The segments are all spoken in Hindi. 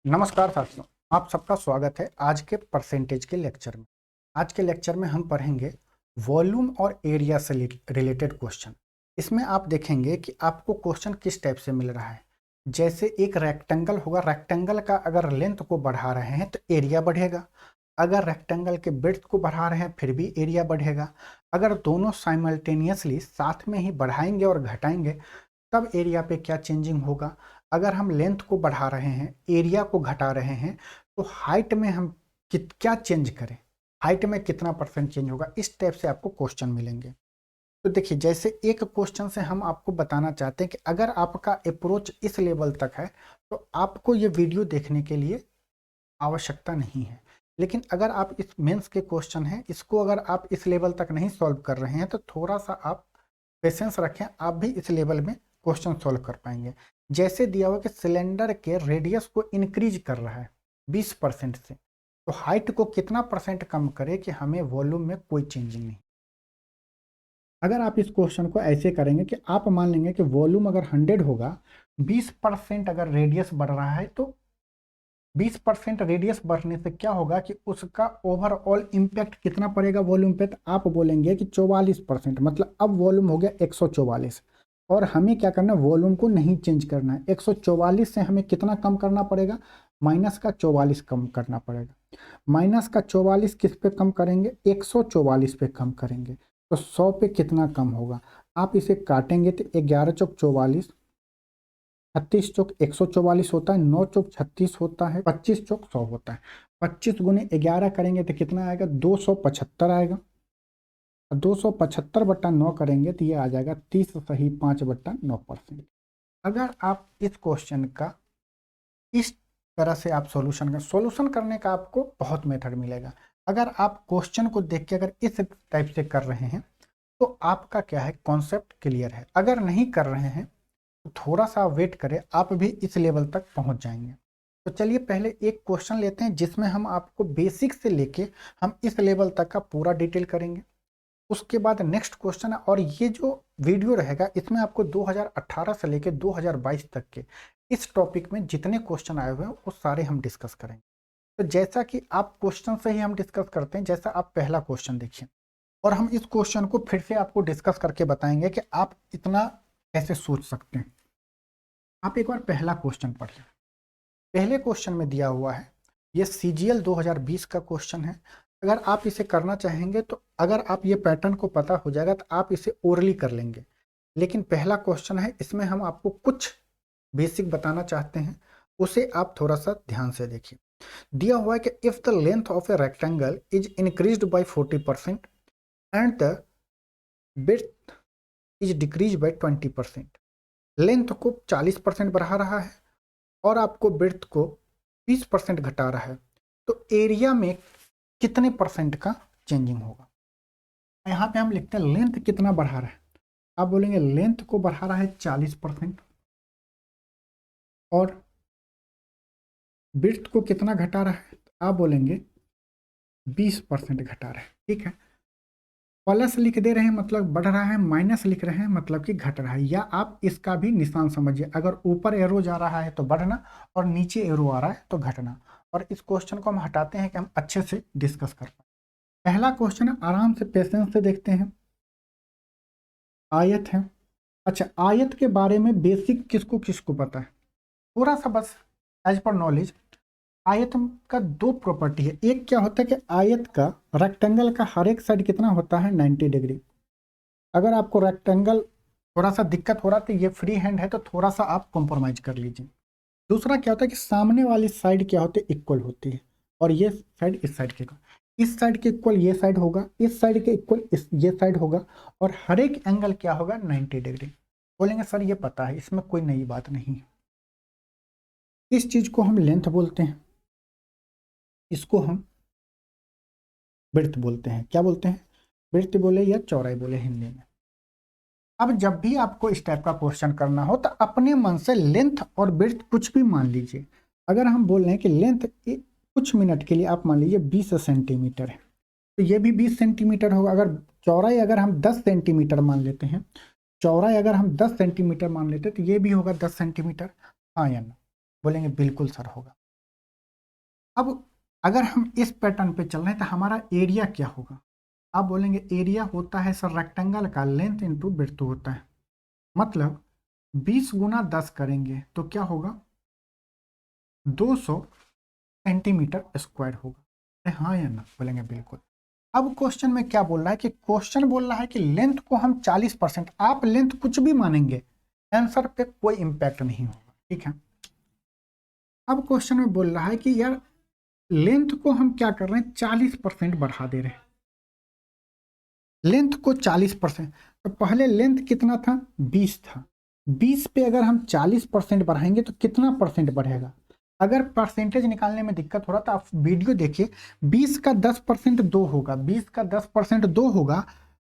नमस्कार साथियों, आप सबका स्वागत है आज के परसेंटेज के लेक्चर में। आज के लेक्चर में हम पढ़ेंगे वॉल्यूम और एरिया से रिलेटेड क्वेश्चन। इसमें आप देखेंगे कि आपको क्वेश्चन किस टाइप से मिल रहा है। जैसे एक रेक्टेंगल होगा, रेक्टेंगल का अगर लेंथ को बढ़ा रहे हैं तो एरिया बढ़ेगा, अगर रेक्टेंगल के ब्रेड्थ को बढ़ा रहे हैं फिर भी एरिया बढ़ेगा। अगर दोनों साइमल्टेनियसली साथ में ही बढ़ाएंगे और घटाएंगे तब एरिया पे क्या चेंजिंग होगा। अगर हम लेंथ को बढ़ा रहे हैं, एरिया को घटा रहे हैं, तो हाइट में हम क्या चेंज करें, हाइट में कितना परसेंट चेंज होगा। इस टाइप से आपको क्वेश्चन मिलेंगे। तो देखिए, जैसे एक क्वेश्चन से हम आपको बताना चाहते हैं कि अगर आपका अप्रोच इस लेवल तक है तो आपको ये वीडियो देखने के लिए आवश्यकता नहीं है। लेकिन अगर आप इस मेंस के क्वेश्चन हैं, इसको अगर आप इस लेवल तक नहीं सॉल्व कर रहे हैं तो थोड़ा सा आप पेशेंस रखें, आप भी इस लेवल में क्वेश्चन सॉल्व कर पाएंगे। जैसे दिया हुआ कि सिलेंडर के रेडियस को इंक्रीज कर रहा है 20% से, तो हाइट को कितना परसेंट कम करे कि हमें वॉल्यूम में कोई चेंजिंग नहीं। अगर आप इस क्वेश्चन को ऐसे करेंगे कि आप मान लेंगे कि वॉल्यूम अगर 100 होगा, 20% अगर रेडियस बढ़ रहा है तो 20% रेडियस बढ़ने से क्या होगा कि उसका ओवरऑल इम्पैक्ट कितना पड़ेगा वॉल्यूम पे। तो आप बोलेंगे कि 44%, मतलब अब वॉल्यूम हो गया 144 और हमें क्या करना है, वॉल्यूम को नहीं चेंज करना है। 144 से हमें कितना कम करना पड़ेगा, माइनस का 44 कम करना पड़ेगा। माइनस का 44 किस पे कम करेंगे, 144 पे कम करेंगे, तो 100 पे कितना कम होगा। आप इसे काटेंगे तो 11 चौक 44, 36 चौक 144 होता है, 9 चौक 36 होता है, 25 चौक 100 होता है। 25 गुने 11 करेंगे तो कितना आएगा, 275 आएगा। 275/9 करेंगे तो ये आ जाएगा 30 सही 5/9%। अगर आप इस क्वेश्चन का इस तरह से आप सॉल्यूशन करने का आपको बहुत मेथड मिलेगा। अगर आप क्वेश्चन को देख के अगर इस टाइप से कर रहे हैं तो आपका क्या है, कॉन्सेप्ट क्लियर है। अगर नहीं कर रहे हैं तो थोड़ा सा वेट करें, आप भी इस लेवल तक पहुंच जाएंगे। तो चलिए पहले एक क्वेश्चन लेते हैं जिसमें हम आपको बेसिक से लेके हम इस लेवल तक का पूरा डिटेल करेंगे। उसके बाद नेक्स्ट क्वेश्चन है, और ये जो वीडियो रहेगा इसमें आपको 2018 से लेके 2022 तक के इस टॉपिक में जितने क्वेश्चन आए हुए हैं वो सारे हम डिस्कस करेंगे। तो जैसा कि आप क्वेश्चन से ही हम डिस्कस करते हैं, जैसा आप पहला क्वेश्चन देखिए, और हम इस क्वेश्चन को फिर से आपको डिस्कस करके बताएंगे कि आप इतना कैसे सोच सकते हैं। आप एक बार पहला क्वेश्चन पढ़िए। पहले क्वेश्चन में दिया हुआ है, ये CGL 2020 का क्वेश्चन है। अगर आप इसे करना चाहेंगे तो अगर आप ये पैटर्न को पता हो जाएगा तो आप इसे ओरली कर लेंगे। लेकिन पहला क्वेश्चन है, इसमें हम आपको कुछ बेसिक बताना चाहते हैं, उसे आप थोड़ा सा ध्यान से देखिए। दिया हुआ है कि if the length of a rectangle is increased by 40% and the width is decrease by 20%। Length को 40% बढ़ा रहा है और आपको ब्रेड्थ को 20% घटा रहा है, तो एरिया में कितने परसेंट का चेंजिंग होगा। यहाँ पे हम लिखते हैं लेंथ कितना बढ़ा रहा है। आप बोलेंगे लेंथ को बढ़ा रहा है 40% और ब्रेड्थ को कितना घटा रहा है, तो आप बोलेंगे 20% घटा रहा है। ठीक है, प्लस लिख दे रहे हैं मतलब बढ़ रहा है, माइनस लिख रहे हैं मतलब कि घट रहा है। या आप इसका भी निशान समझिए, अगर ऊपर एरो जा रहा है तो बढ़ना और नीचे एरो आ रहा है तो घटना। और इस क्वेश्चन को हम हटाते हैं कि हम अच्छे से डिस्कस कर पाए। पहला क्वेश्चन है, आराम से पेशेंस से देखते हैं। आयत है। अच्छा, आयत के बारे में बेसिक किसको किसको पता है, थोड़ा सा बस एज पर नॉलेज। आयत का दो प्रॉपर्टी है। एक क्या होता है कि आयत का, रेक्टेंगल का हर एक साइड कितना होता है, 90 डिग्री। अगर आपको रेक्टेंगल थोड़ा सा दिक्कत हो रहा है तो ये फ्री हैंड है, तो थोड़ा सा आप कॉम्प्रोमाइज कर लीजिए। दूसरा क्या होता है कि सामने वाली साइड क्या होती है, इक्वल होती है, और ये साइड इस साइड के, इस साइड के इक्वल ये साइड होगा, इस साइड के इक्वल ये साइड होगा, और हर एक एंगल क्या होगा, 90 डिग्री। बोलेंगे सर ये पता है, इसमें कोई नई बात नहीं है। इस चीज को हम लेंथ बोलते हैं, इसको हम ब्रेड्थ बोलते हैं। क्या बोलते हैं, ब्रेड्थ बोले या चौड़ाई बोले हिंदी में। अब जब भी आपको इस टाइप का क्वेश्चन करना हो तो अपने मन से लेंथ और ब्रेड्थ कुछ भी मान लीजिए। अगर हम बोल रहे हैं कि लेंथ कुछ मिनट के लिए आप मान लीजिए 20 सेंटीमीटर है, तो ये भी 20 सेंटीमीटर होगा। अगर चौड़ाई अगर हम 10 सेंटीमीटर मान लेते हैं, चौड़ाई अगर हम 10 सेंटीमीटर मान लेते हैं तो ये भी होगा 10 सेंटीमीटर। हाँ या ना, बोलेंगे बिल्कुल सर होगा। अब अगर हम इस पैटर्न पे चल रहे हैं तो हमारा एरिया क्या होगा? आप बोलेंगे एरिया होता है सर रेक्टेंगल का लेंथ इंटू विड्थ होता है, मतलब 20 गुना 10 करेंगे तो क्या होगा? 200 सेंटीमीटर स्क्वायर होगा। अरे हाँ या ना? बोलेंगे बिल्कुल। अब क्वेश्चन में क्या बोल रहा है कि क्वेश्चन बोल रहा है कि लेंथ को हम 40%, आप लेंथ कुछ भी मानेंगे आंसर पे कोई इंपैक्ट नहीं होगा, ठीक है। अब क्वेश्चन में बोल रहा है कि यार लेंथ को हम क्या कर रहे हैं, 40% बढ़ा दे रहे हैं, लेंथ को 40%। तो पहले लेंथ कितना था? 20 था, 20 पे अगर हम 40% बढ़ाएंगे तो कितना परसेंट बढ़ेगा? अगर परसेंटेज निकालने में दिक्कत हो रहा तो आप वीडियो देखिए। 20 का 10% 2 होगा, 20 का 10% 2 होगा,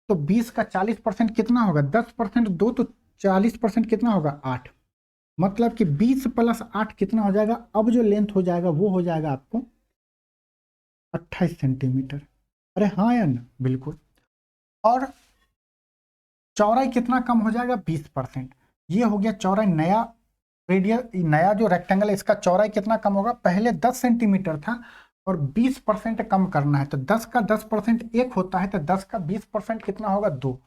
तो 20 का 40% कितना होगा? 10% 2 तो 40% कितना होगा? 8। मतलब कि 20 प्लस 8 कितना हो जाएगा? अब जो लेंथ हो जाएगा वो हो जाएगा आपको 28 सेंटीमीटर। अरे हाँ या ना? बिल्कुल। और चौड़ाई कितना कम हो जाएगा? 20%। ये हो गया चौड़ाई। नया रेडियस, नया जो रेक्टेंगल है इसका चौड़ाई कितना कम होगा? पहले 10 सेंटीमीटर था और 20% कम करना है, तो 10 का 10% 1 होता है, तो 10 का 20% कितना होगा? 2।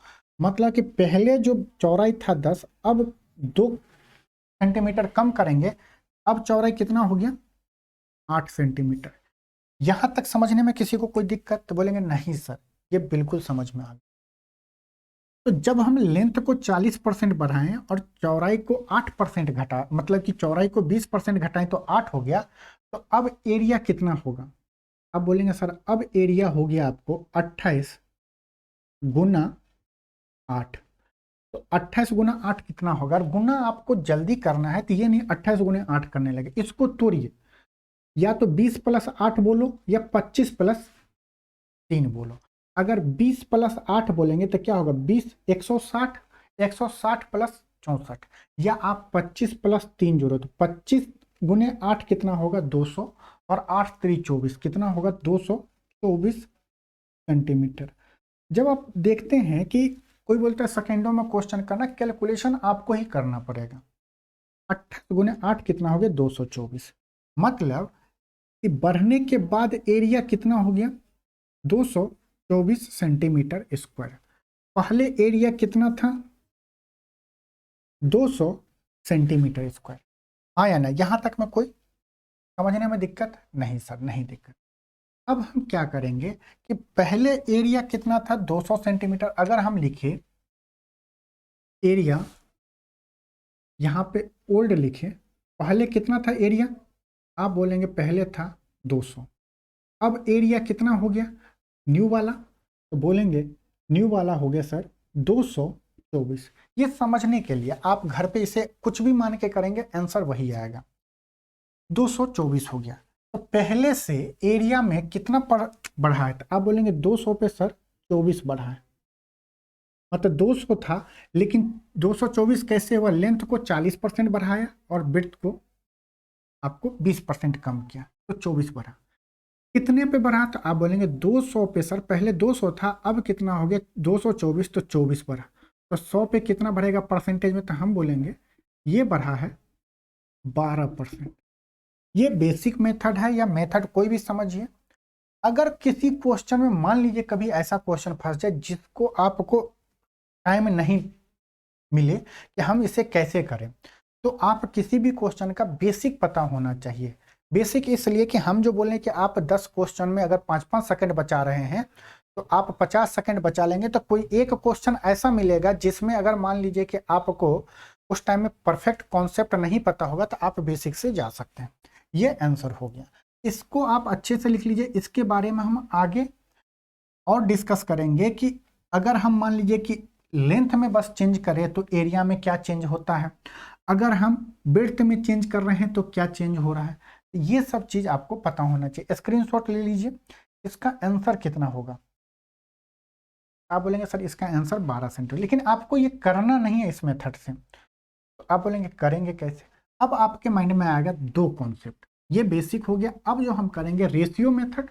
मतलब कि पहले जो चौड़ाई था 10, अब 2 सेंटीमीटर कम करेंगे, अब चौड़ाई कितना हो गया? 8 सेंटीमीटर। यहां तक समझने में किसी को कोई दिक्कत? तो बोलेंगे नहीं सर, ये बिल्कुल समझ में आ गया। तो जब हम लेंथ को 40% बढ़ाएं और चौड़ाई को 8% घटा, मतलब कि चौड़ाई को 20% घटाएं तो 8 हो गया, तो अब एरिया कितना होगा? अब बोलेंगे सर अब एरिया हो गया आपको 28 गुना 8। तो 28 गुना 8 कितना होगा? और गुना आपको जल्दी करना है तो ये नहीं 28 गुना 8 करने लगे, इसको तोड़िए, या तो 20 प्लस 8 बोलो या 25 प्लस 3 बोलो। अगर 20 प्लस 8 बोलेंगे तो क्या होगा? 20 160, 160 प्लस 64, या आप 25 प्लस 3 जोड़ो तो 25 गुने 8 कितना होगा? 200, और 8 3 24 कितना होगा? 224 सेंटीमीटर। जब आप देखते हैं कि कोई बोलता है सेकेंडों में क्वेश्चन करना, कैलकुलेशन आपको ही करना पड़ेगा। 28 गुने 8 कितना हो गया? 224। मतलब कि बढ़ने के बाद एरिया कितना हो गया? 224 सेंटीमीटर स्क्वायर। पहले एरिया कितना था? 200 सेंटीमीटर स्क्वायर। हाँ या ना? यहां तक में कोई समझने में दिक्कत? नहीं सर, नहीं दिक्कत। अब हम क्या करेंगे कि पहले एरिया कितना था? 200 सेंटीमीटर। अगर हम लिखे एरिया, यहां पे ओल्ड लिखे, पहले कितना था एरिया? आप बोलेंगे पहले था 200। अब एरिया कितना हो गया न्यू वाला? तो बोलेंगे न्यू वाला हो गया सर 224। ये समझने के लिए आप घर पे इसे कुछ भी मान के करेंगे, आंसर वही आएगा। 224 हो गया। तो पहले से एरिया में कितना बढ़ा है? तो आप बोलेंगे 200 पे सर 24 बढ़ा है, मतलब 200 था लेकिन 224 कैसे हुआ? लेंथ को 40% बढ़ाया और विड्थ को आपको 20% कम किया, तो 24 बढ़ा। कितने पे बढ़ा? तो आप बोलेंगे 200 पे सर, पहले 200 था, अब कितना हो गया? 224, तो 24 बढ़ा। तो 100 पे कितना बढ़ेगा परसेंटेज में? तो हम बोलेंगे ये बढ़ा है 12%। ये बेसिक मेथड है, या मेथड कोई भी समझिए। अगर किसी क्वेश्चन में मान लीजिए कभी ऐसा क्वेश्चन फंस जाए जिसको आपको टाइम नहीं मिले कि हम इसे कैसे करें, तो आप किसी भी क्वेश्चन का बेसिक पता होना चाहिए। बेसिक इसलिए कि हम जो बोलें कि आप 10 क्वेश्चन में अगर 5-5 सेकंड बचा रहे हैं तो आप 50 सेकंड बचा लेंगे, तो कोई एक क्वेश्चन ऐसा मिलेगा जिसमें अगर मान लीजिए कि आपको उस टाइम में परफेक्ट कॉन्सेप्ट नहीं पता होगा तो आप बेसिक से जा सकते हैं। ये आंसर हो गया। इसको आप अच्छे से लिख लीजिए। इसके बारे में हम आगे और डिस्कस करेंगे कि अगर हम मान लीजिए कि लेंथ में बस चेंज करें तो एरिया में क्या चेंज होता है, अगर हम विड्थ में चेंज कर रहे हैं तो क्या चेंज हो रहा है। ये सब चीज आपको पता होना चाहिए। स्क्रीनशॉट ले लीजिए। इसका आंसर कितना होगा? आप बोलेंगे सर इसका आंसर 12 सेंटीमीटर, लेकिन आपको ये करना नहीं है इस मेथड से। तो आप बोलेंगे करेंगे कैसे? अब आपके माइंड में आएगा दो कॉन्सेप्ट। ये बेसिक हो गया। अब जो हम करेंगे रेशियो मेथड।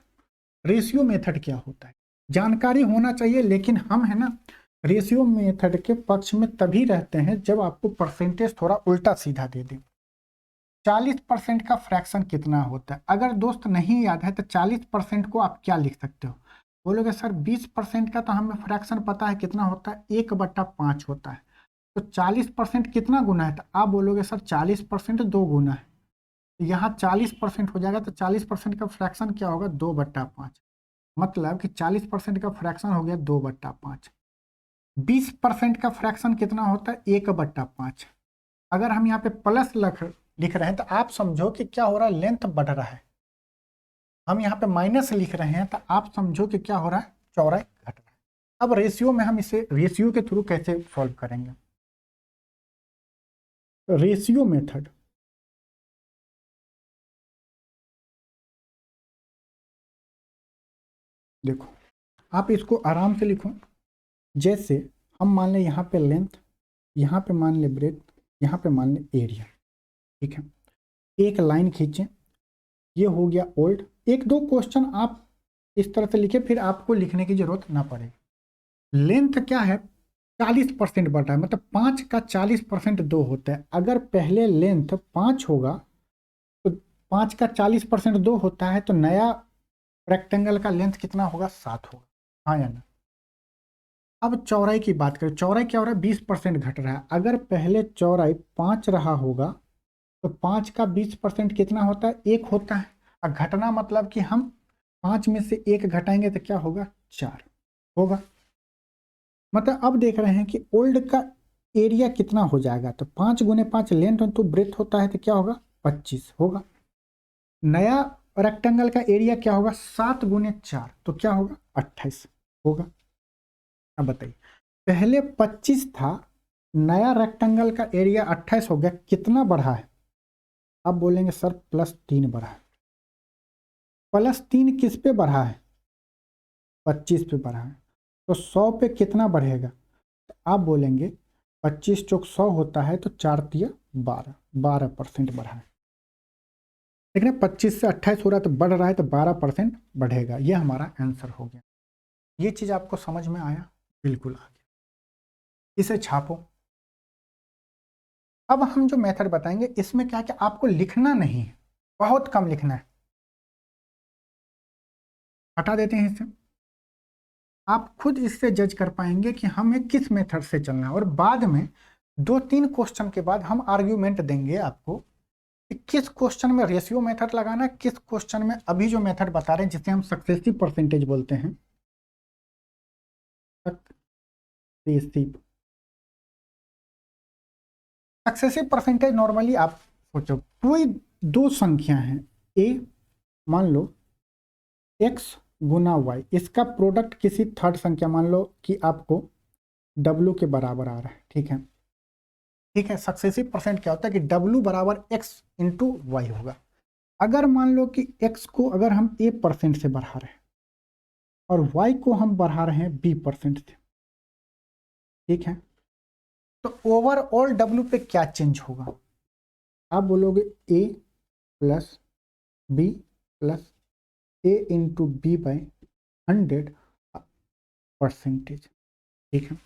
रेशियो मेथड क्या होता है जानकारी होना चाहिए, लेकिन हम है ना रेशियो मेथड के पक्ष में तभी रहते हैं जब आपको परसेंटेज थोड़ा उल्टा सीधा दे दें। 40% का फ्रैक्शन कितना होता है? अगर दोस्त नहीं याद है तो 40% को आप क्या लिख सकते हो? बोलोगे सर 20% का तो हमें फ्रैक्शन पता है कितना होता है, 1/5 होता है। तो 40% कितना गुना है? तो आप बोलोगे सर 40% 2 गुना है। तो यहाँ 40% हो जाएगा, तो 40% का फ्रैक्शन क्या होगा? 2/5। मतलब कि 40% का फ्रैक्शन हो गया 2/5। 20% का फ्रैक्शन कितना होता है? 1/5। अगर हम यहाँ पे प्लस लिख रहे हैं तो आप समझो कि क्या हो रहा है, लेंथ बढ़ रहा है। हम यहाँ पे माइनस लिख रहे हैं तो आप समझो कि क्या हो रहा है, चौड़ाई घट रहा है। अब रेशियो में हम इसे रेशियो के थ्रू कैसे सॉल्व करेंगे? रेशियो मेथड, देखो आप इसको आराम से लिखो। जैसे हम मान लें यहाँ पे लेंथ, यहाँ पे मान ले ब्रेथ, यहाँ पे मान ले एरिया, ठीक है। एक लाइन खींचें, ये हो गया ओल्ड। एक दो क्वेश्चन आप इस तरह से लिखे, फिर आपको लिखने की जरूरत ना पड़े। लेंथ क्या है? 40% बढ़ रहा है, मतलब 5 का 40% 2 होता है। अगर पहले लेंथ 5 होगा तो 5 का 40% 2 होता है, तो नया रेक्टेंगल का लेंथ कितना होगा? 7 होगा, हाँ या ना? अब चौड़ाई की बात करें, चौड़ाई क्या हो रहा है? 20% घट रहा है। अगर पहले चौड़ाई 5 रहा होगा तो 5 का 20% कितना होता है? 1 होता है। और घटना मतलब कि हम 5 में से 1 घटाएंगे तो क्या होगा? 4 होगा। मतलब अब देख रहे हैं कि ओल्ड का एरिया कितना हो जाएगा, तो 5 गुने 5 लेंथ तो ब्रेथ होता है, तो क्या होगा? 25 होगा। नया रेक्टेंगल का एरिया क्या होगा? 7 गुने 4, तो क्या होगा? 28 होगा। अब बताइए, पहले 25 था, नया रेक्टेंगल का एरिया 28 हो गया, कितना बढ़ा है? आप बोलेंगे सर +3 बढ़ा है। +3 किस पे बढ़ा है? 25 पे बढ़ा है। तो 100 पे कितना बढ़ेगा? तो आप बोलेंगे 25 चौक 100 होता है, तो 4 तिया 12% बढ़ा है। देख रहे हैं, 25 से 28 हो रहा है तो बढ़ रहा है, तो 12% बढ़ेगा। ये हमारा आंसर हो गया। ये चीज़ आपको समझ में आया? बिल्कुल आ गया। इसे छापो। अब हम जो मेथड बताएंगे इसमें क्या क्या आपको लिखना नहीं है, बहुत कम लिखना है। हटा देते हैं इसे। आप खुद इससे जज कर पाएंगे कि हमें किस मेथड से चलना है, और बाद में 2-3 क्वेश्चन के बाद हम आर्ग्यूमेंट देंगे आपको कि किस क्वेश्चन में रेशियो मेथड लगाना है, किस क्वेश्चन में अभी जो मेथड बता रहे हैं जिसे हम सक्सेसिव परसेंटेज बोलते हैं। सक्सेसिव परसेंटेज नॉर्मली आप सोचो कोई दो संख्या है, ए मान लो x गुना y, इसका प्रोडक्ट किसी थर्ड संख्या मान लो कि आपको w के बराबर आ रहा है, ठीक है। ठीक है, सक्सेसिव परसेंट क्या होता है कि w बराबर x इंटू वाई होगा। अगर मान लो कि x को अगर हम a% से बढ़ा रहे हैं और y को हम बढ़ा रहे हैं b% से, ठीक है, तो ओवरऑल w पे क्या चेंज होगा? आप बोलोगे a plus b plus a into B by 100%, ठीक है।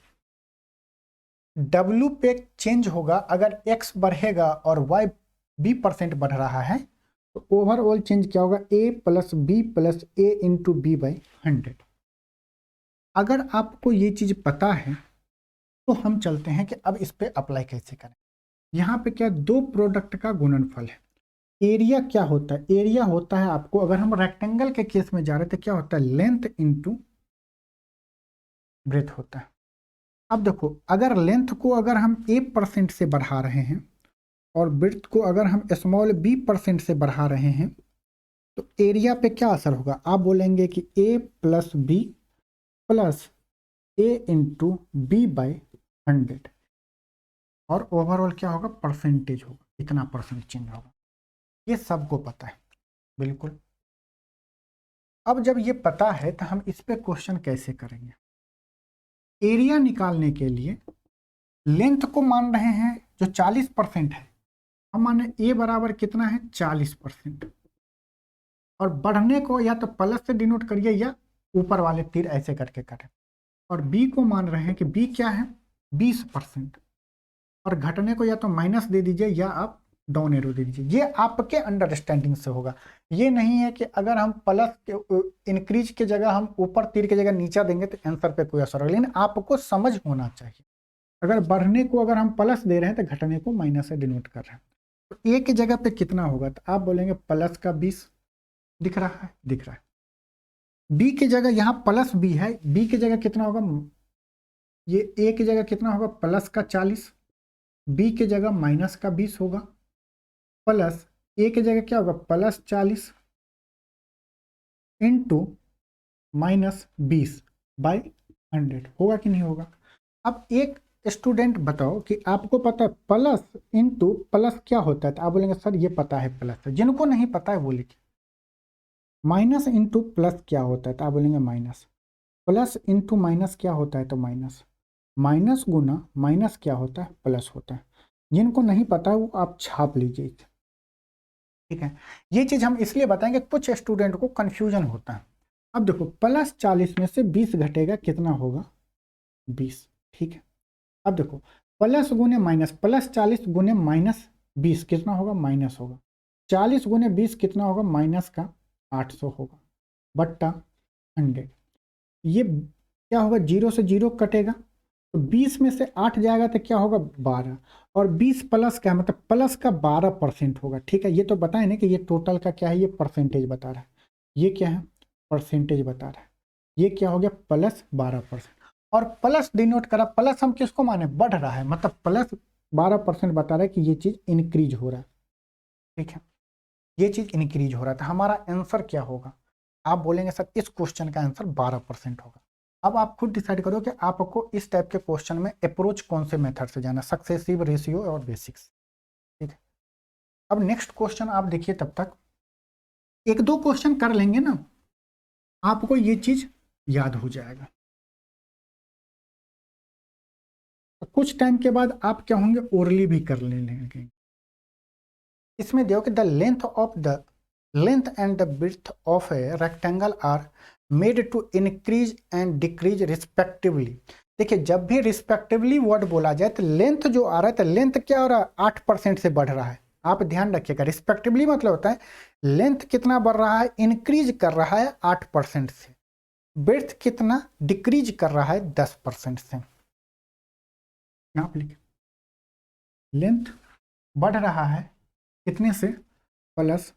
W पे चेंज होगा अगर x बढ़ेगा और y b% बढ़ रहा है, तो ओवरऑल चेंज क्या होगा? a plus B plus a into B by 100। अगर आपको ये चीज़ पता है तो हम चलते हैं कि अब इस पे अप्लाई कैसे करें। यहाँ पे क्या, दो प्रोडक्ट का गुणनफल है। एरिया क्या होता है? एरिया होता है आपको, अगर हम रेक्टेंगल के केस में जा रहे थे, क्या होता है? लेंथ इंटू ब्रेथ होता है। अब देखो, अगर लेंथ को अगर हम a% से बढ़ा रहे हैं और ब्रेथ को अगर हम स्मॉल b% से बढ़ा रहे हैं, तो एरिया पे क्या असर होगा? आप बोलेंगे कि a plus B plus a into B by 100, और ओवरऑल क्या होगा? परसेंटेज होगा, इतना परसेंट चेंज होगा। ये सबको पता है, बिल्कुल। अब जब ये पता है तो हम इस पे क्वेश्चन कैसे करेंगे? एरिया निकालने के लिए लेंथ को मान रहे हैं जो 40% है, हम माने a बराबर कितना है? 40%। और बढ़ने को या तो प्लस से डिनोट करिए या ऊपर वाले तीर ऐसे करके करें। और b को मान रहे हैं कि b क्या है? 20%। और घटने को या तो माइनस दे दीजिए या आप डाउन एरो दे दीजिए। ये आपके अंडरस्टैंडिंग से होगा। ये नहीं है कि अगर हम प्लस के इंक्रीज के जगह हम ऊपर तीर की जगह नीचा देंगे तो आंसर पे कोई असर होगा, लेकिन आपको समझ होना चाहिए। अगर बढ़ने को अगर हम प्लस दे रहे हैं तो घटने को माइनस से डिनोट कर रहे हैं। तो ए की जगह पे कितना होगा, तो आप बोलेंगे प्लस का 20 दिख रहा है, दिख रहा है। बी की जगह यहाँ प्लस बी है, बी की जगह कितना होगा, ये ए की जगह कितना होगा प्लस का 40, बी की जगह माइनस का 20 होगा, प्लस ए की जगह क्या होगा प्लस 40 इंटू माइनस 20 बाई 100 होगा कि नहीं होगा। अब एक स्टूडेंट बताओ कि आपको पता है प्लस इंटू प्लस क्या होता है, तो आप बोलेंगे सर ये पता है प्लस है। जिनको नहीं पता है वो लिखिए। माइनस इंटू प्लस क्या होता है, तो आप बोलेंगे माइनस। प्लस इंटू माइनस क्या होता है, तो माइनस। माइनस गुना माइनस क्या होता है, प्लस होता है। जिनको नहीं पता है वो आप छाप लीजिए, ठीक है। ये चीज हम इसलिए बताएंगे, कुछ स्टूडेंट को कंफ्यूजन होता है। अब देखो प्लस 40 में से 20 घटेगा कितना होगा 20, ठीक है। अब देखो प्लस गुने माइनस, प्लस 40 गुने माइनस 20 कितना होगा माइनस होगा, 40 गुने 20 कितना होगा माइनस का 800 होगा बट्टा 100। ये क्या होगा, 0 से 0 कटेगा तो 20 में से 8 जाएगा तो क्या होगा 12, और 20 प्लस का मतलब प्लस का 12% होगा, ठीक है। ये तो बताए ना कि ये टोटल का क्या है, ये परसेंटेज बता रहा है। ये क्या है परसेंटेज बता रहा है। ये क्या हो गया प्लस 12%, और प्लस डिनोट करा, प्लस हम किसको माने बढ़ रहा है, मतलब प्लस 12% बता रहा है कि ये चीज इंक्रीज हो रहा है, ठीक है। ये चीज इंक्रीज हो रहा था। हमारा आंसर क्या होगा, आप बोलेंगे सर इस क्वेश्चन का आंसर 12% होगा। अब आप खुद डिसाइड करो कि आपको इस टाइप के क्वेश्चन में अप्रोच कौन से मेथड से जाना, सक्सेसिव, रेशियो और बेसिक्स, ठीक है। अब नेक्स्ट क्वेश्चन आप देखिए, तब तक एक दो क्वेश्चन कर लेंगे ना, आपको ये चीज याद हो जाएगा। तो कुछ टाइम के बाद आप क्या होंगे ओरली भी कर लेंगे। इसमें देखो कि the length and the width of a rectangle are made to increase and decrease respectively. देखिए जब भी रिस्पेक्टिवली वर्ड बोला जाए तो लेंथ जो आ रहा है, तो लेंथ क्या हो रहा है 8% से बढ़ रहा है। आप ध्यान रखिएगा, रिस्पेक्टिवली मतलब होता है लेंथ कितना बढ़ रहा है, इंक्रीज कर रहा है 8% से, विड्थ कितना डिक्रीज कर रहा है 10% से। यहाँ पे लिखिए लेंथ बढ़ रहा है कितने से, प्लस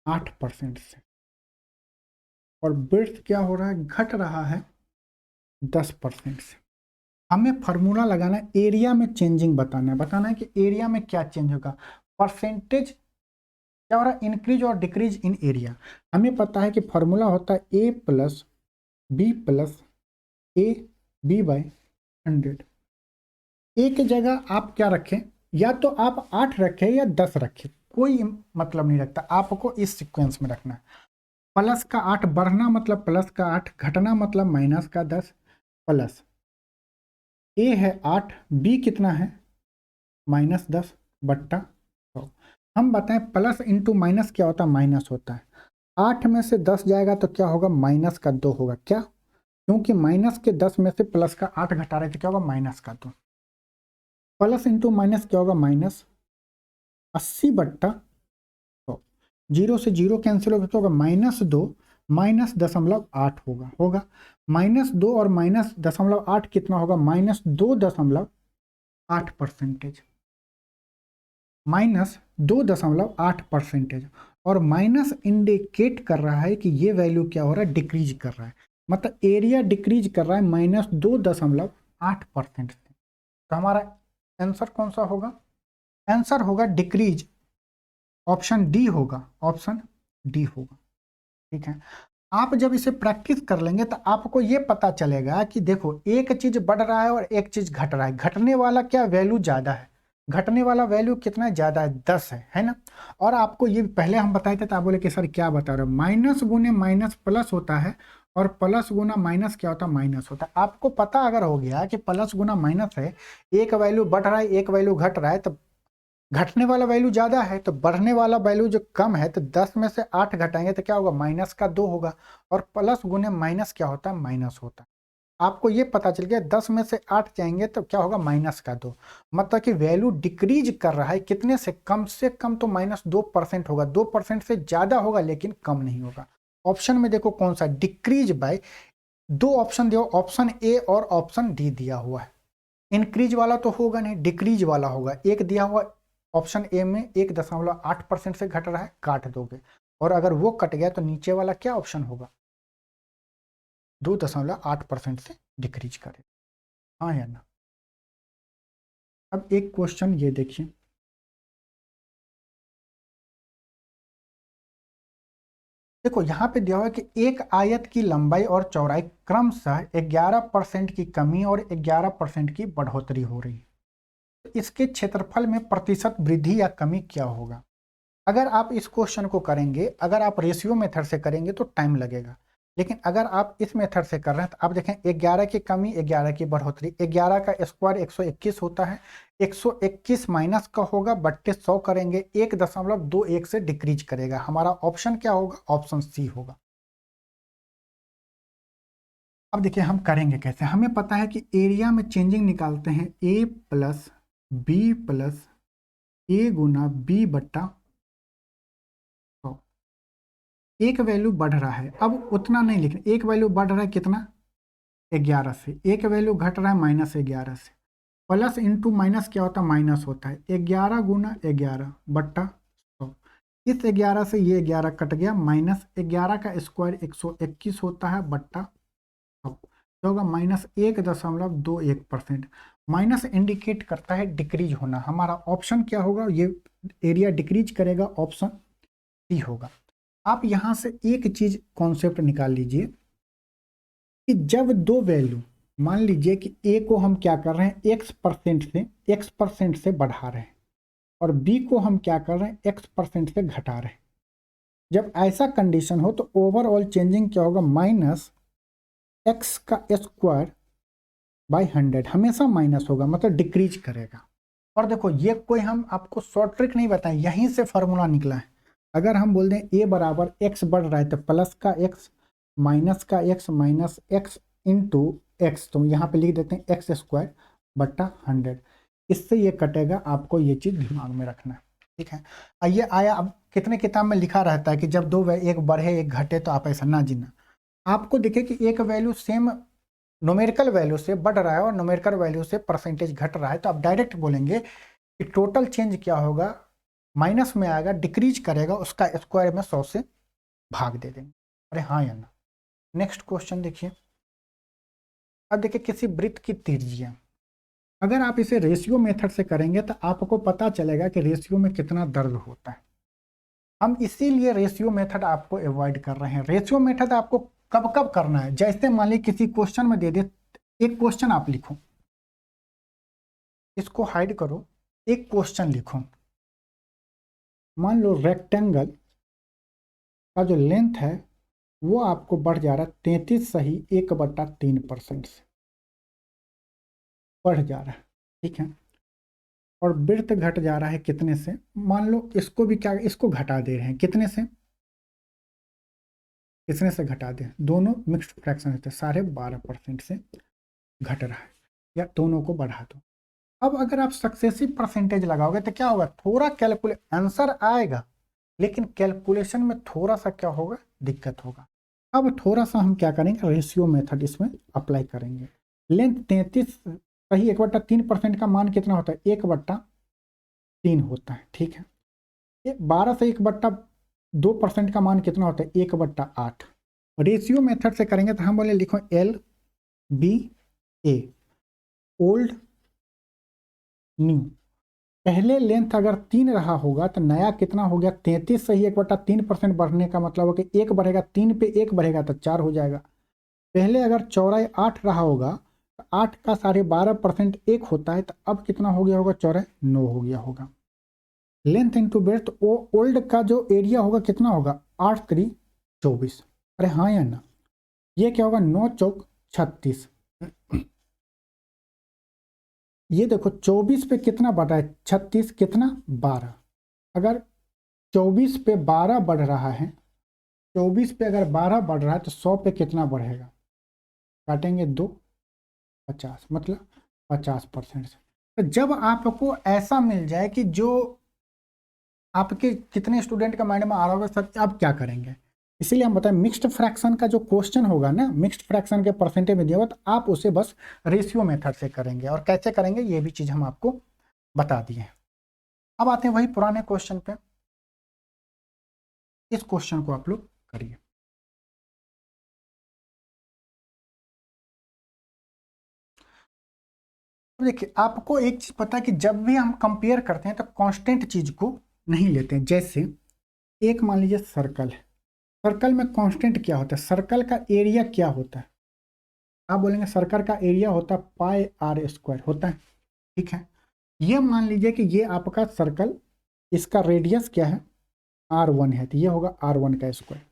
8% से, और विड्थ क्या हो रहा है घट रहा है 10% से। हमें फार्मूला लगाना है, एरिया में चेंजिंग बताना है कि एरिया में क्या चेंज होगा, परसेंटेज क्या हो रहा है इंक्रीज और डिक्रीज इन एरिया। हमें पता है कि फार्मूला होता है A plus B plus A B by 100। A की जगह आप क्या रखें, या तो आप 8 रखें या 10 रखें, कोई मतलब नहीं रखता, आपको इस सीक्वेंस में रखना है। प्लस का 8 बढ़ना मतलब प्लस का 8, घटना मतलब माइनस का 10, प्लस ए है 8, बी कितना है -10 बट्टा 100। हम बताएं प्लस इंटू माइनस क्या होता है, माइनस होता है। 8 में से 10 जाएगा तो क्या होगा माइनस का 2 होगा, क्या, क्योंकि माइनस के 10 में से प्लस का 8 घटा रहे तो क्या होगा माइनस का 2। प्लस इंटू माइनस क्या होगा -80 बट्टा 100। 0 से 0 कैंसिल होगा, क्या होगा -2 -0.8 होगा -2 और -0.8 कितना होगा -2.8%, -2.8%। और माइनस इंडिकेट कर रहा है कि ये वैल्यू क्या हो रहा है डिक्रीज कर रहा है, मतलब एरिया डिक्रीज कर रहा है -2.8% से। तो हमारा आंसर कौन सा होगा, आंसर होगा डिक्रीज, ऑप्शन डी होगा, ऑप्शन डी होगा, ठीक है। आप जब इसे प्रैक्टिस कर लेंगे तो आपको ये पता चलेगा कि देखो एक चीज बढ़ रहा है और एक चीज घट रहा है, घटने वाला क्या वैल्यू ज्यादा है, घटने वाला वैल्यू कितना ज्यादा है 10 है ना। और आपको ये पहले हम बताए थे तो आप बोले कि सर क्या बता रहे हो, माइनस गुने माइनस प्लस होता है और प्लस गुना माइनस क्या होता है माइनस होता है। आपको पता अगर हो गया कि प्लस गुना माइनस है, एक वैल्यू बढ़ रहा है एक वैल्यू घट रहा है, तो घटने वाला वैल्यू ज्यादा है तो बढ़ने वाला वैल्यू जो कम है, तो 10 में से 8 घटाएंगे तो क्या होगा -2 होगा, और प्लस गुने माइनस क्या होता है माइनस होता है। आपको ये पता चल गया 10 में से 8 जाएंगे तो क्या होगा -2, मतलब कि वैल्यू डिक्रीज कर रहा है। कितने से कम तो -2% होगा, 2% से ज्यादा होगा लेकिन कम नहीं होगा। ऑप्शन में देखो कौन सा डिक्रीज बाय, दो ऑप्शन दिया, ऑप्शन ए और ऑप्शन डी दिया हुआ है। इंक्रीज वाला तो होगा नहीं, डिक्रीज वाला होगा। एक दिया हुआ ऑप्शन ए में 1.8% से घट रहा है, काट दोगे, और अगर वो कट गया तो नीचे वाला क्या ऑप्शन होगा, 2.8% से डिक्रीज करे। हाँ या ना। अब एक क्वेश्चन ये देखिए, देखो यहाँ पे दिया हुआ है कि एक आयत की लंबाई और चौड़ाई क्रमशः 11% की कमी और 11% की बढ़ोतरी हो रही है। तो इसके क्षेत्रफल में प्रतिशत वृद्धि या कमी क्या होगा। अगर आप इस क्वेश्चन को करेंगे, अगर आप रेशियो मेथड से करेंगे तो टाइम लगेगा, लेकिन अगर आप इस मेथड से कर रहे हैं तो आप देखें 11 की कमी 11 की बढ़ोतरी, 11 का स्क्वायर 121 होता है, 121 माइनस का होगा, बट्टे 100 करेंगे 1.21 से डिक्रीज करेगा। हमारा ऑप्शन क्या होगा, ऑप्शन सी होगा। अब देखिए हम करेंगे कैसे, हमें पता है कि एरिया में चेंजिंग निकालते हैं a plus B plus A गुना बी बट्टा 100। एक वैल्यू बढ़ रहा है, अब उतना नहीं लिखना, एक वैल्यू बढ़ रहा है कितना 11 से, एक वैल्यू घट रहा है -11 से। प्लस इंटू माइनस क्या होता है, माइनस होता है, 11 गुना 11 बट्टा 100। इस 11 से ये 11 कट गया, -11 का स्क्वायर 121 होता है बट्टा 100, जो होगा -1.21%। माइनस इंडिकेट करता है डिक्रीज होना, हमारा ऑप्शन क्या होगा, ये एरिया डिक्रीज करेगा, ऑप्शन सी होगा। आप यहां से एक चीज कॉन्सेप्ट निकाल लीजिए कि जब दो वैल्यू, मान लीजिए कि ए को हम क्या कर रहे हैं x% से बढ़ा रहे हैं, और बी को हम क्या कर रहे हैं x% से घटा रहे हैं। जब ऐसा कंडीशन हो तो ओवरऑल चेंजिंग क्या होगा, -x का स्क्वायर बाय 100, हमेशा माइनस होगा, मतलब डिक्रीज करेगा। और देखो ये कोई हम आपको शॉर्ट ट्रिक नहीं बताएं, यहीं से फॉर्मूला निकला है। अगर हम बोल दें a बराबर x बढ़ रहा है तो प्लस का x माइनस का x minus x into x, तो यहाँ पे लिख देते हैं एक्स स्क्वायर बट्टा 100। इससे ये कटेगा, आपको ये चीज़ दिमाग में रखना है, ठीक है। ये आया, अब कितने किताब में लिखा रहता है कि जब दो एक बढ़े एक घटे तो आप ऐसा ना जीना। आपको दिखे कि एक वैल्यू सेम न्यूमेरिकल वैल्यू से बढ़ रहा है और न्यूमेरिकल वैल्यू से परसेंटेज घट रहा है, तो आप डायरेक्ट बोलेंगे कि टोटल चेंज क्या होगा, माइनस में आएगा, डिक्रीज करेगा, उसका स्क्वायर में 100 से भाग दे देंगे। अरे हाँ या ना। नेक्स्ट क्वेश्चन देखिए, अब देखिए किसी वृत्त की त्रिज्या, अगर आप इसे रेशियो मेथड से करेंगे तो आपको पता चलेगा कि रेशियो में कितना दर्द होता है। हम इसीलिए रेशियो मेथड आपको अवॉइड कर रहे हैं। रेशियो मेथड आपको कब कब करना है, जैसे मान ली किसी क्वेश्चन में दे दे, एक क्वेश्चन आप लिखो, इसको हाइड करो, एक क्वेश्चन लिखो, मान लो रेक्टेंगल का जो लेंथ है वो आपको बढ़ जा रहा है 33 सही 1/3% से बढ़ जा रहा है, ठीक है, और वृत्त घट जा रहा है कितने से, मान लो इसको भी क्या, इसको घटा दे रहे हैं, कितने से, कितने से घटा दें, दोनों मिक्स्ड फ्रैक्शन होते हैं, 12.5% से घट रहा है, या दोनों को बढ़ा दो। अब अगर आप सक्सेसिव परसेंटेज लगाओगे तो क्या होगा, थोड़ा कैलकुलेट आंसर आएगा, लेकिन कैलकुलेशन में थोड़ा सा क्या होगा, दिक्कत होगा। अब थोड़ा सा हम क्या करेंगे, रेशियो मेथड इसमें अप्लाई करेंगे। लेंथ 33 सही 1/3% का मान कितना होता है, 1/3 होता है, ठीक है। ये 12 से 1/2% का मान कितना होता है, 1/8। रेशियो मेथड से करेंगे तो हम बोले लिखो LBA, ओल्ड न्यू। पहले लेंथ अगर 3 रहा होगा तो नया कितना हो गया, 33 सही 1/3% बढ़ने का मतलब हो कि 1 बढ़ेगा, 3 पे 1 बढ़ेगा तो 4 हो जाएगा। पहले अगर चौड़ाई 8 रहा होगा तो 8 का 12.5% 1 होता है, तो अब कितना हो गया होगा, चौड़ाई 9 हो गया होगा। लेंथ इंटू ब्रेथ, वो ओल्ड का जो एरिया होगा कितना होगा, 8 3 24। अरे हाँ या ना, ये क्या होगा, 9 चौक 36। ये देखो 24 पे कितना बढ़ रहा है, 36 कितना 12। अगर 24 पे 12 बढ़ रहा है, 24 पे अगर 12 बढ़ रहा है तो 100 पे कितना बढ़ेगा, काटेंगे 2, 50, मतलब 50% से। तो जब आपको ऐसा मिल जाए कि जो आपके कितने स्टूडेंट का माइंड में आ रहा होगा सर आप क्या करेंगे, इसीलिए हम बताएं मिक्स्ड फ्रैक्शन का जो क्वेश्चन होगा ना, मिक्स्ड फ्रैक्शन के परसेंटेज में दिया हुआ, तो आप उसे बस रेशियो मेथड से करेंगे। और कैसे करेंगे ये भी चीज़ हम आपको बता दिए। अब आते हैं वही पुराने क्वेश्चन पे। इस क्वेश्चन को आप लोग करिए। देखिए आपको एक चीज पता है कि जब भी हम कंपेयर करते हैं तो कांस्टेंट चीज को नहीं लेते हैं। जैसे एक मान लीजिए सर्कल है, सर्कल में कांस्टेंट क्या होता है, सर्कल का एरिया क्या होता है, आप बोलेंगे सर्कल का एरिया होता है पाई आर स्क्वायर होता है, ठीक है। ये मान लीजिए कि ये आपका सर्कल, इसका रेडियस क्या है R1 है, तो ये होगा R1 का स्क्वायर।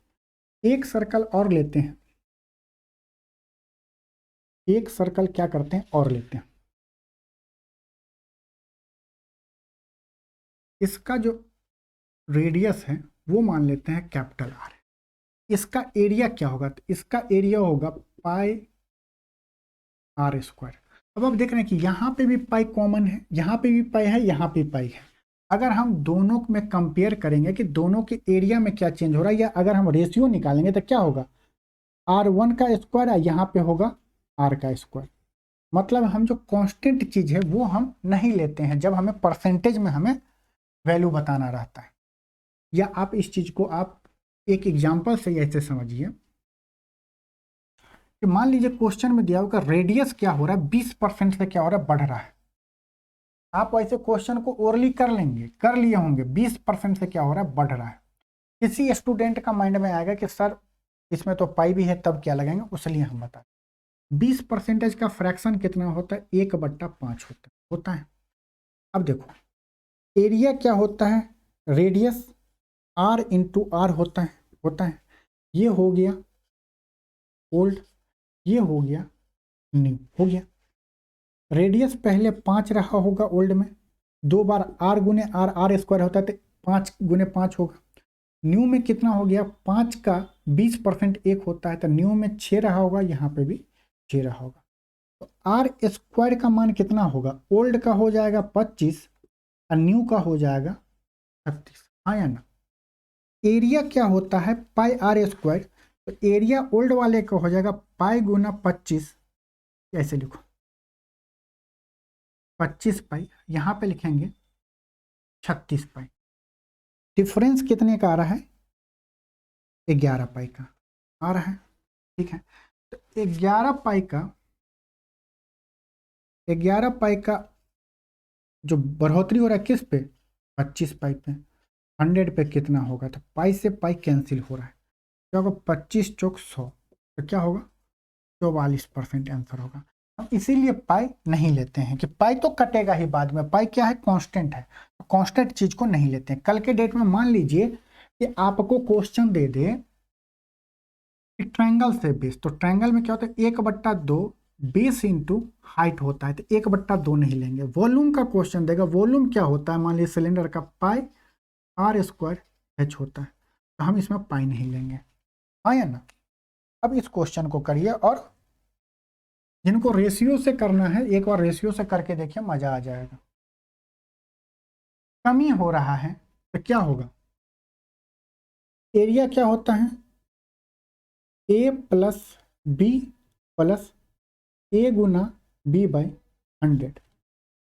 एक सर्कल और लेते हैं, एक सर्कल क्या करते हैं और लेते हैं, इसका जो रेडियस है वो मान लेते हैं कैपिटल R है। इसका एरिया क्या होगा, तो इसका एरिया होगा पाई आर स्क्वायर। अब आप देख रहे हैं कि यहाँ पे भी पाई कॉमन है, यहाँ पे भी पाई है, यहाँ पे पाई है। अगर हम दोनों में कंपेयर करेंगे कि दोनों के एरिया में क्या चेंज हो रहा है, या अगर हम रेशियो निकालेंगे तो क्या होगा, R1 का स्क्वायर है, यहाँ पे होगा R का स्क्वायर। मतलब हम जो कांस्टेंट चीज़ है वो हम नहीं लेते हैं जब हमें परसेंटेज में हमें वैल्यू बताना रहता है। या आप इस चीज़ को आप एक एग्जाम्पल से ऐसे समझिए कि मान लीजिए क्वेश्चन में दिया होगा रेडियस क्या हो रहा है 20% से क्या हो रहा है बढ़ रहा है। आप वैसे क्वेश्चन को ओरली कर लेंगे, कर लिए होंगे 20% से क्या हो रहा है बढ़ रहा है। किसी स्टूडेंट का माइंड में आएगा कि सर इसमें तो पाई भी है तब क्या लगाएंगे, उसलिए हम बता 20% का फ्रैक्शन कितना होता है 1/5 होता है। अब देखो एरिया क्या होता है, रेडियस R इंटू आर होता है। ये हो गया ओल्ड, ये हो गया न्यू, हो गया। रेडियस पहले 5 रहा होगा ओल्ड में, 2 बार R गुने आर, आर स्क्वायर होता है तो 5 गुने 5 होगा। न्यू में कितना हो गया, 5 का 20% 1 होता है, तो न्यू में 6 रहा होगा, यहाँ पे भी 6 रहा होगा। तो आर स्क्वायर का मान कितना होगा, ओल्ड का हो जाएगा 25 और न्यू का हो जाएगा 36, हाँ या ना। एरिया क्या होता है पाई आर स्क्वायर, तो एरिया ओल्ड वाले का हो जाएगा पाई गुना 25, ऐसे लिखो 25 पाई, यहाँ पे लिखेंगे 36 पाई। डिफरेंस कितने का आ रहा है, 11 पाई का आ रहा है, ठीक है। तो 11 पाई का जो बढ़ोतरी हो रहा है किस पे, 25 पाई पे, 100 पे कितना होगा, तो पाई से पाई कैंसिल हो रहा है, क्या होगा 25 चौक 100, तो क्या होगा 44% आंसर होगा। हम इसीलिए पाई नहीं लेते हैं कि पाई तो कटेगा ही बाद में, पाई क्या है कांस्टेंट है, तो कांस्टेंट चीज को नहीं लेते हैं। कल के डेट में मान लीजिए कि आपको क्वेश्चन दे दे ट्रायंगल से बेस, तो ट्रायंगल में क्या होता है 1/2 बेस इंटू हाइट होता है, तो 1/2 नहीं लेंगे। वॉल्यूम का क्वेश्चन देगा, वॉल्यूम क्या होता है मान लीजिए सिलेंडर का पाई आर स्क्वायर एच होता है, तो हम इसमें पाई नहीं लेंगे, हाँ या ना। अब इस क्वेश्चन को करिए, और जिनको रेशियो से करना है एक बार रेशियो से करके देखिए, मजा आ जाएगा। कमी हो रहा है तो क्या होगा, एरिया क्या होता है A plus B plus A गुना बी बाई 100।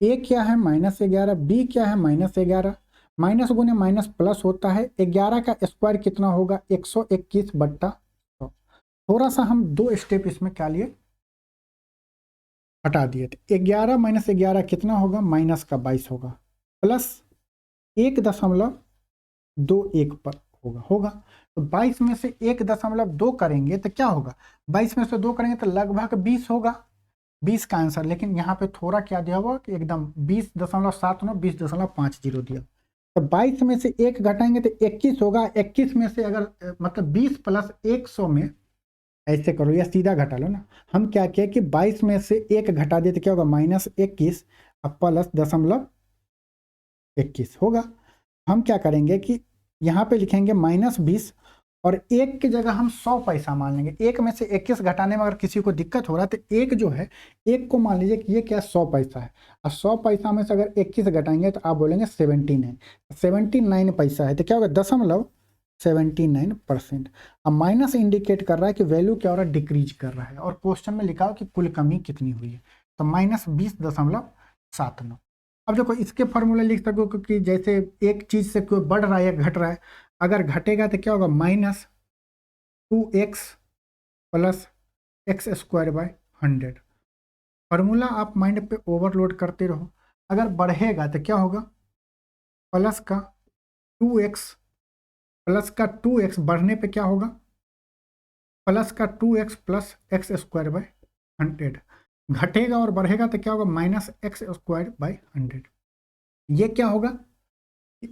ए क्या है -11, बी क्या है -11, माइनस गुने माइनस प्लस होता है। 11 का स्क्वायर कितना होगा 121/100। थोड़ा सा हम 2 स्टेप इसमें क्या लिए हटा दिए थे। 11 - 11 कितना होगा माइनस का 22 होगा, प्लस 1.21 पर होगा। तो 22 में से 1.2 करेंगे तो क्या होगा, 22 में से 2 करेंगे तो लगभग 20 होगा, 20 का आंसर। लेकिन यहाँ पे थोड़ा क्या दिया हुआ कि एकदम 20.79 20.50 दिया। तो 22 में से 1 घटाएंगे तो 21 होगा। 21 में से अगर मतलब 20 प्लस 100 में ऐसे करो या सीधा घटा लो ना। हम क्या किया कि 22 में से 1 घटा दिए तो क्या होगा -21 अब प्लस 0.21 होगा। हम क्या करेंगे कि यहाँ पे लिखेंगे -20 और एक की जगह हम 100 पैसा मान लेंगे। एक में से 21 घटाने में अगर किसी को दिक्कत हो रहा है तो एक जो है, एक को मान लीजिए कि ये क्या 100 पैसा है, और 100 पैसा में से अगर 21 घटाएंगे तो आप बोलेंगे 79। 79 पैसा है तो क्या होगा, 0.79%। अब माइनस इंडिकेट कर रहा है कि वैल्यू क्या हो रहा है, डिक्रीज कर रहा है। और क्वेश्चन में लिखा हो कि कुल कमी कितनी हुई है, तो -20.79। अब देखो इसके फॉर्मूले लिख सको कि जैसे एक चीज से कोई बढ़ रहा है या घट रहा है, अगर घटेगा तो क्या होगा, -2x प्लस x² 100। फॉर्मूला आप माइंड पे ओवरलोड करते रहो। अगर बढ़ेगा तो क्या होगा, प्लस का 2x, प्लस का 2x बढ़ने पे क्या होगा, प्लस का 2x प्लस x² 100। घटेगा और बढ़ेगा तो क्या होगा, -x² 100। ये क्या होगा,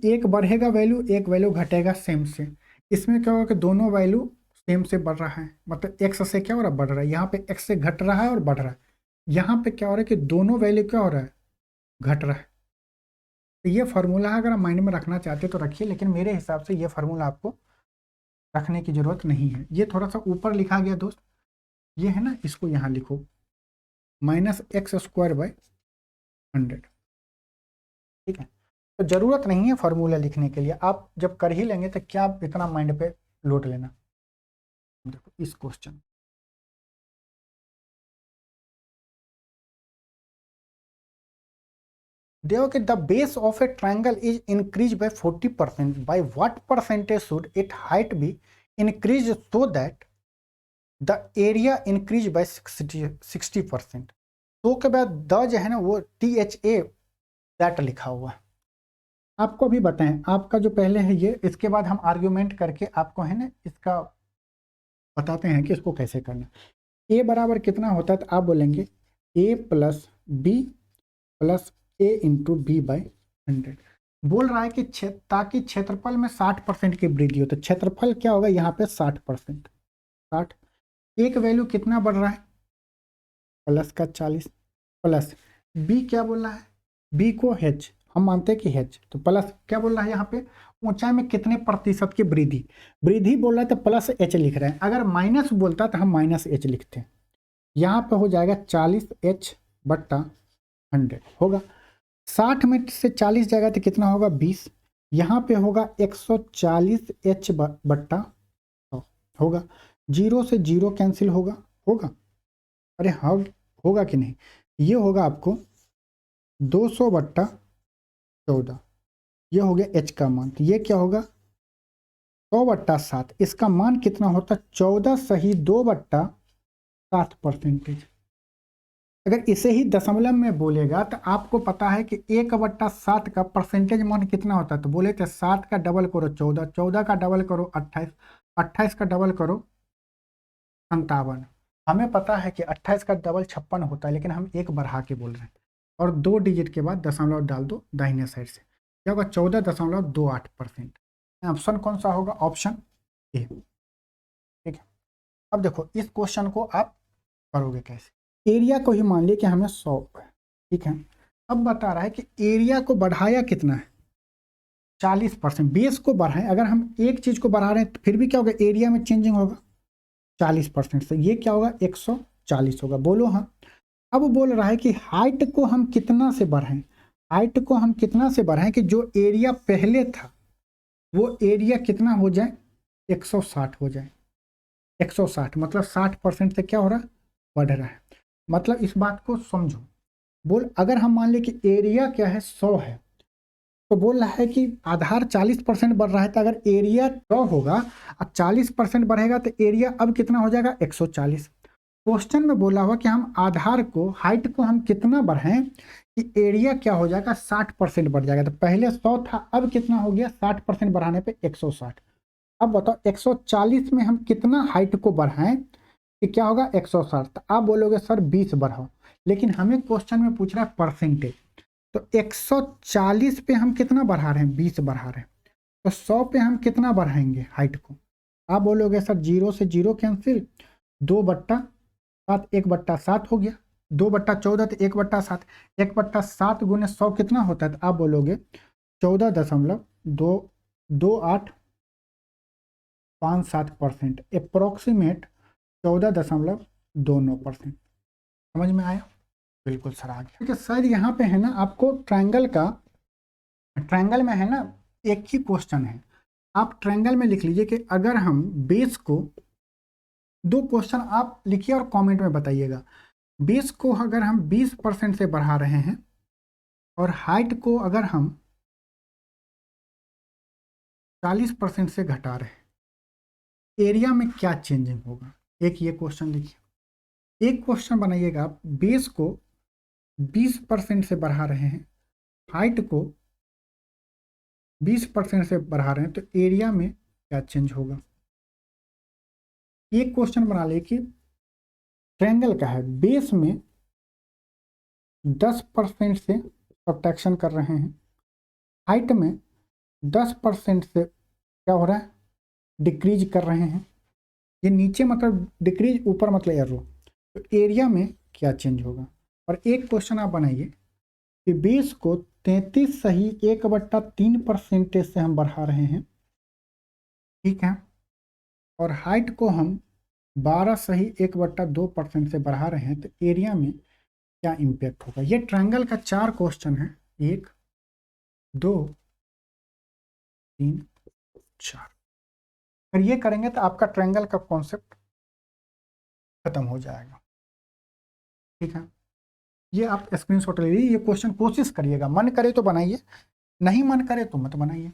एक बढ़ेगा वैल्यू, एक वैल्यू घटेगा सेम से। इसमें क्या होगा कि दोनों वैल्यू सेम से बढ़ रहा है, मतलब x से क्या हो रहा है, बढ़ रहा है। यहाँ पे x से घट रहा है और बढ़ रहा है। यहाँ पे क्या हो रहा है कि दोनों वैल्यू क्या हो रहा है, घट रहा है। तो ये फार्मूला अगर आप माइंड में रखना चाहते तो रखिए, लेकिन मेरे हिसाब से ये फार्मूला आपको रखने की जरूरत नहीं है। ये थोड़ा सा ऊपर लिखा गया दोस्त, ये है ना, इसको यहाँ लिखो, -x² 100। ठीक है, तो जरूरत नहीं है फार्मूला लिखने के लिए। आप जब कर ही लेंगे तो क्या इतना माइंड पे लोड लेना। देखो इस क्वेश्चन, देखो कि the base of A triangle is increase by 40%, by what percentage should it height be increase so that the area increase by 60%। तो के बाद द जो है ना वो THA दैट लिखा हुआ है। आपको भी बताएं, आपका जो पहले है ये, इसके बाद हम आर्ग्यूमेंट करके आपको है ना इसका बताते हैं कि इसको कैसे करना। ए बराबर कितना होता है, तो आप बोलेंगे a plus B plus a into B/100। बोल रहा है कि ताकि क्षेत्रफल में 60% की वृद्धि हो, तो क्षेत्रफल क्या होगा यहाँ पे 60%। 60, एक वैल्यू कितना बढ़ रहा है, प्लस का 40, प्लस b क्या बोल रहा है, b को h हम मानते हैं कि h, तो प्लस क्या बोल रहा है यहाँ पे, ऊंचाई में कितने प्रतिशत की वृद्धि, वृद्धि बोल रहा है तो प्लस h लिख रहे हैं। अगर माइनस बोलता तो हम -h लिखते हैं। यहाँ पे हो जाएगा 40h/100 होगा। 60 में से 40 जाएगा तो कितना होगा, 20। यहाँ पे होगा 140h/100 होगा। 0 से 0 कैंसिल होगा, होगा, अरे हाँ होगा कि नहीं, ये होगा आपको 200/14। ये हो गया h का मान। तो ये क्या होगा, 100/7। इसका मान कितना होता है, 14 सही 2/7%। अगर इसे ही दशमलव में बोलेगा तो आपको पता है कि 1/7 का परसेंटेज मान कितना होता है, तो बोले थे 7 का डबल करो 14, 14 का डबल करो 28, 28 का डबल करो 57। हमें पता है कि 28 का डबल 56 होता है, लेकिन हम एक बढ़ा के बोल रहे हैं, और 2 डिजिट के बाद दशमलव डाल दो दाहिने साइड से, क्या होगा 14.28%। ऑप्शन कौन सा होगा, ऑप्शन ए। ठीक है, अब देखो इस क्वेश्चन को आप करोगे कैसे। एरिया को ही मान लिया कि हमें 100 है, ठीक है। अब बता रहा है कि एरिया को बढ़ाया कितना है, 40%। बेस को बढ़ाएं, अगर हम एक चीज को बढ़ा रहे हैं तो फिर भी क्या होगा, एरिया में चेंजिंग होगा 40% से। ये क्या होगा, 140 होगा। बोलो हाँ। अब बोल रहा है कि हाइट को हम कितना से बढ़ाएं, हाइट को हम कितना से बढ़ाएं कि जो एरिया पहले था वो एरिया कितना हो जाए, 160 हो जाए। 160 मतलब 60% से क्या हो रहा है, बढ़ रहा है। मतलब इस बात को समझो। बोल अगर हम मान ले कि एरिया क्या है 100 है, तो बोल रहा है कि आधार 40% बढ़ रहा है, तो अगर एरिया 100 होगा और 40% बढ़ेगा तो एरिया अब कितना हो जाएगा, 140। क्वेश्चन में बोला हुआ कि हम आधार को, हाइट को हम कितना बढ़ाएं कि एरिया क्या हो जाएगा, 60% बढ़ जाएगा। तो पहले 100 था, अब कितना हो गया, 60% बढ़ाने पे 160। अब बताओ 140 में हम कितना हाइट को बढ़ाएं कि क्या होगा, 160। तो आप बोलोगे सर 20 बढ़ाओ, लेकिन हमें क्वेश्चन में पूछ रहा है परसेंटेज। तो 140 पे हम कितना बढ़ा रहे हैं, 20 बढ़ा रहे हैं। तो 100 पे हम कितना बढ़ाएंगे हाइट को, आप बोलोगे सर 0 से 0 कैंसिल, 2/7, 1/7 हो गया, 2/14 तो 1/7, 1/7 गुने 100 कितना होता है, तो आप बोलोगे 14.228 5-7%, अप्रोक्सीमेट 14.29%। समझ में आया? बिल्कुल सर आ गया। ठीक है सर, यहाँ पे है ना आपको ट्रायंगल में है ना एक ही क्वेश्चन है, आप ट्रायंगल में लिख लीजिए कि अगर हम बेस को, 2 क्वेश्चन आप लिखिए और कमेंट में बताइएगा। बेस को अगर हम 20% से बढ़ा रहे हैं और हाइट को अगर हम 40% से घटा रहे हैं, एरिया में क्या चेंजिंग होगा? एक ये क्वेश्चन लिखिए। एक क्वेश्चन बनाइएगा आप, बेस को 20% से बढ़ा रहे हैं, हाइट को 20% से बढ़ा रहे हैं, तो एरिया में क्या चेंज होगा? एक क्वेश्चन बना ले कि ट्रायंगल का है, बेस में 10% से सब्ट्रैक्शन कर रहे हैं, हाइट में 10% से क्या हो रहा है, डिक्रीज कर रहे हैं। ये नीचे मतलब डिक्रीज, ऊपर मतलब एरो, तो एरिया में क्या चेंज होगा? और एक क्वेश्चन आप बनाइए कि बेस को 33 सही 1/3% से हम बढ़ा रहे हैं, ठीक है, और हाइट को हम 12 सही 1/2% से बढ़ा रहे हैं, तो एरिया में क्या इम्पैक्ट होगा? ये ट्रायंगल का 4 क्वेश्चन है, 1 2 3 4। अगर ये करेंगे तो आपका ट्रायंगल का कॉन्सेप्ट खत्म हो जाएगा। ठीक है, ये आप स्क्रीनशॉट ले लीजिए। ये क्वेश्चन कोशिश करिएगा, मन करे तो बनाइए, नहीं मन करे तो मत बनाइए, है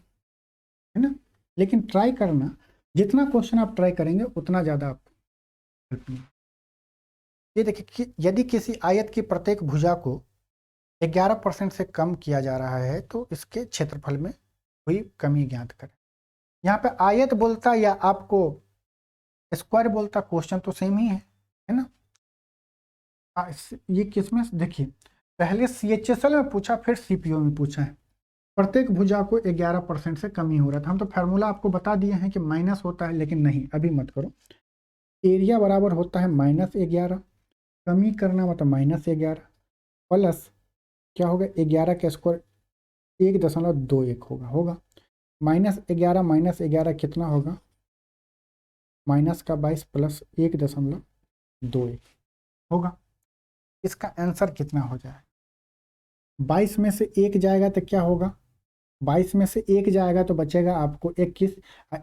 ना, लेकिन ट्राई करना। जितना क्वेश्चन आप ट्राई करेंगे उतना ज़्यादा आप हेल्प मिलेगा। ये देखिए कि यदि किसी आयत की प्रत्येक भुजा को 11% से कम किया जा रहा है तो इसके क्षेत्रफल में हुई कमी ज्ञात करें। यहाँ पे आयत बोलता या आपको स्क्वायर बोलता, क्वेश्चन तो सेम ही है ना। ये किसमें देखिए, पहले CHSL में पूछा, फिर CPO में पूछा है। प्रत्येक भुजा को 11% से कमी हो रहा था। हम तो फार्मूला आपको बता दिए हैं कि माइनस होता है, लेकिन नहीं, अभी मत करो। एरिया बराबर होता है -11, कमी करना मतलब -11 प्लस क्या होगा, 11 का स्क्वायर 1.21 होगा -11 कितना होगा, -22 प्लस 1.21 होगा। इसका आंसर कितना हो जाएगा? 22 में से 1 जाएगा तो क्या होगा, 22 में से 1 जाएगा तो बचेगा आपको 21,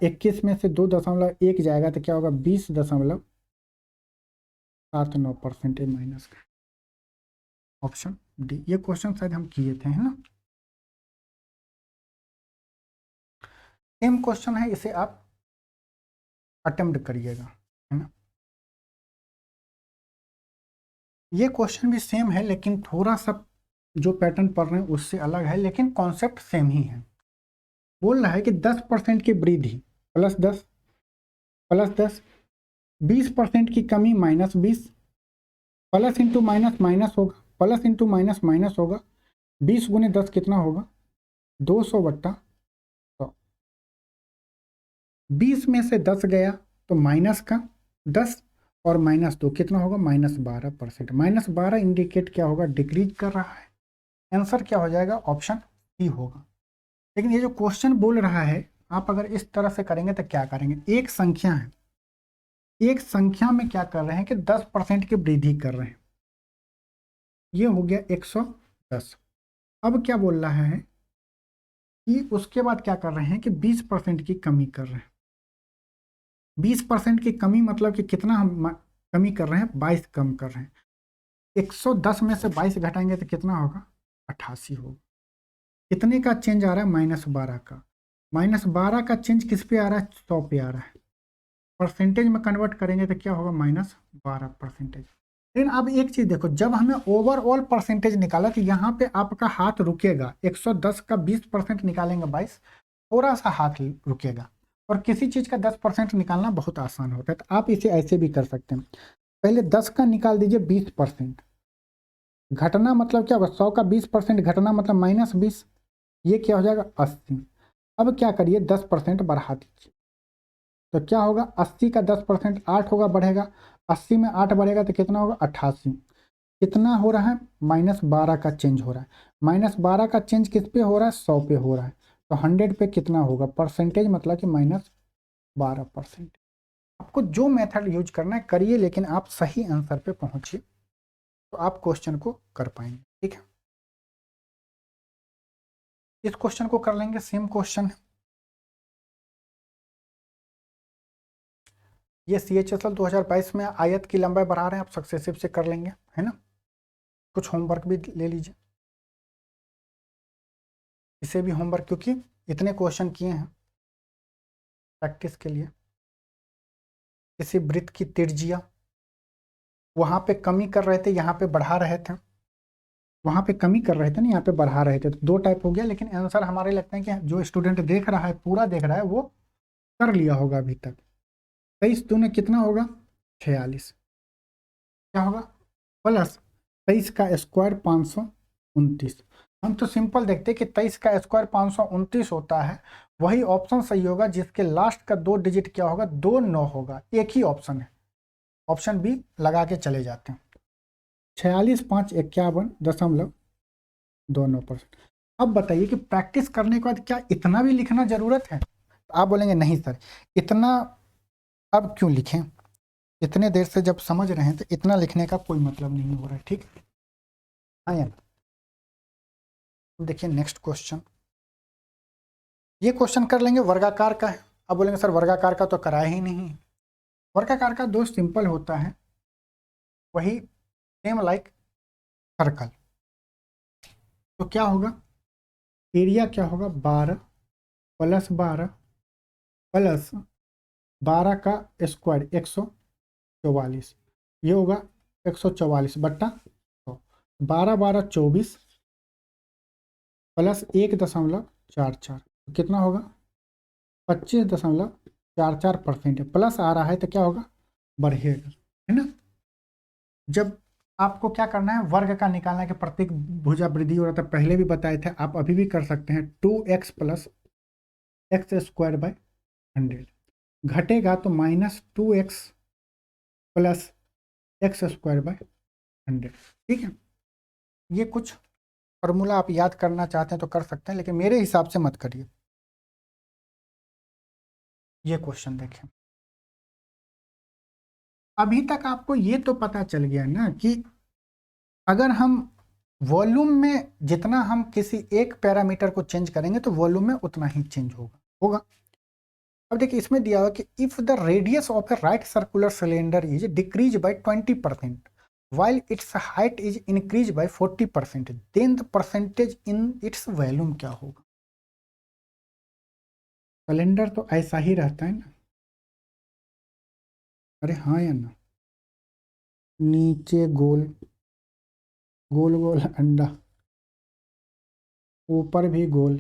21 में से 2.1 जाएगा तो क्या होगा, 20.79% माइनस का। ऑप्शन डी, ये क्वेश्चन शायद हम किए थे, है ना। सेम क्वेश्चन है, इसे आप अटेम्प्ट करिएगा, है ना। ये क्वेश्चन भी सेम है, लेकिन थोड़ा सा जो पैटर्न पढ़ रहे हैं उससे अलग है, लेकिन कॉन्सेप्ट सेम ही है। बोल रहा है कि 10% की वृद्धि +10 +10, 20% की कमी -20, प्लस इंटू माइनस माइनस होगा, प्लस इंटू माइनस माइनस होगा, 20 गुने 10 कितना होगा, 200/100। 20 में से 10 गया तो माइनस का 10 और -2 कितना होगा, -12%। -12 इंडिकेट क्या होगा, डिक्रीज कर रहा है। आंसर क्या हो जाएगा, ऑप्शन सी होगा। लेकिन ये जो क्वेश्चन बोल रहा है, आप अगर इस तरह से करेंगे तो क्या करेंगे, एक संख्या है, एक संख्या में क्या कर रहे हैं कि 10% की वृद्धि कर रहे हैं, ये हो गया 110। अब क्या बोल रहा है कि उसके बाद क्या कर रहे हैं कि 20% की कमी कर रहे हैं। 20% की कमी मतलब कि कितना हम कमी कर रहे हैं, 22 कम कर रहे हैं। 110 में से 22 घटाएंगे तो कितना होगा, 88 होगा। कितने का चेंज आ रहा है, -12 का। -12 का चेंज किस पे आ रहा है, 100 पे आ रहा है। परसेंटेज में कन्वर्ट करेंगे तो क्या होगा, -12%। लेकिन अब एक चीज देखो, जब हमें ओवरऑल परसेंटेज निकाला तो यहाँ पे आपका हाथ रुकेगा। 110 का 20% निकालेंगे 22, थोड़ा सा हाथ रुकेगा। और किसी चीज का 10% निकालना बहुत आसान होता है, तो आप इसे ऐसे भी कर सकते हैं। पहले 10 का निकाल दीजिए 20%, घटना मतलब क्या होगा, 100 का 20% घटना मतलब -20, ये क्या हो जाएगा, 80। अब क्या करिए, 10% बढ़ा दीजिए तो क्या होगा, 80 का 10% 8 होगा, बढ़ेगा। 80 में 8 बढ़ेगा तो कितना होगा, 88। कितना हो रहा है, -12 का चेंज हो रहा है। -12 का चेंज किस पे हो रहा है, 100 पे हो रहा है। तो 100 पे कितना होगा, परसेंटेज मतलब कि 12%। आपको जो मेथड यूज करना है करिए, लेकिन आप सही आंसर पे पहुंचिए तो आप क्वेश्चन को कर पाएंगे। ठीक है, इस क्वेश्चन को कर लेंगे, सेम क्वेश्चन है। ये CHSL 2022 में आयत की लंबाई बढ़ा रहे हैं, आप सक्सेसिव से कर लेंगे, है ना। कुछ होमवर्क भी ले लीजिए, इसे भी होमवर्क, क्योंकि इतने क्वेश्चन किए हैं प्रैक्टिस के लिए। किसी वृत्त की त्रिज्या वहां पे कमी कर रहे थे, यहाँ पे बढ़ा रहे थे, वहां पे कमी कर रहे थे ना, यहाँ पे बढ़ा रहे थे, तो दो टाइप हो गया। लेकिन आंसर हमारे लगते हैं कि जो स्टूडेंट देख रहा है, पूरा देख रहा है, वो कर लिया होगा अभी तक। 23 दूने कितना होगा? 46। क्या होगा? प्लस 23 का स्क्वायर 529। हम तो सिंपल देखते हैं कि 23 का स्क्वायर 529 होता है, वही ऑप्शन सही होगा जिसके लास्ट का 2 डिजिट क्या होगा? 29 होगा। एक ही ऑप्शन है, ऑप्शन बी लगा के चले जाते हैं। 46,551.29%। अब बताइए कि प्रैक्टिस करने के बाद क्या इतना भी लिखना जरूरत है? तो आप बोलेंगे नहीं सर, इतना अब क्यों लिखें, इतने देर से जब समझ रहे हैं तो इतना लिखने का कोई मतलब नहीं हो रहा है। ठीक है, हाँ या देखिए नेक्स्ट क्वेश्चन, ये क्वेश्चन कर लेंगे, वर्गाकार का है। अब बोलेंगे सर वर्गाकार का तो कराया ही नहीं। वर्गाकार का दो सिंपल होता है, वही सेम लाइक सर्कल। तो क्या होगा? एरिया क्या होगा? 12 प्लस 12 प्लस 12 का स्क्वायर 144, ये होगा 144 बट्टा 100। 12 12 24 प्लस 1.44, कितना होगा? 25.44% है। प्लस आ रहा है तो क्या होगा? बढ़ेगा, है ना। जब आपको क्या करना है, वर्ग का निकालना है कि प्रत्येक भुजा वृद्धि हो रहा था, पहले भी बताए थे, आप अभी भी कर सकते हैं। 2x plus x square by 100 घटेगा तो -2x plus x square by 100। ठीक है, ये कुछ फॉर्मूला आप याद करना चाहते हैं तो कर सकते हैं, लेकिन मेरे हिसाब से मत करिए। ये क्वेश्चन देखें, अभी तक आपको ये तो पता चल गया ना कि अगर हम वॉल्यूम में जितना हम किसी एक पैरामीटर को चेंज करेंगे तो वॉल्यूम में उतना ही चेंज होगा। अब देखिए इसमें दिया हुआ कि if the radius of A right circular cylinder is decrease by 20% while its height is increased by 40%, then the percentage in its volume क्या होगा? सिलेंडर तो ऐसा ही रहता है ना, अरे हाँ या ना, नीचे गोल गोल गोल अंडा, ऊपर भी गोल,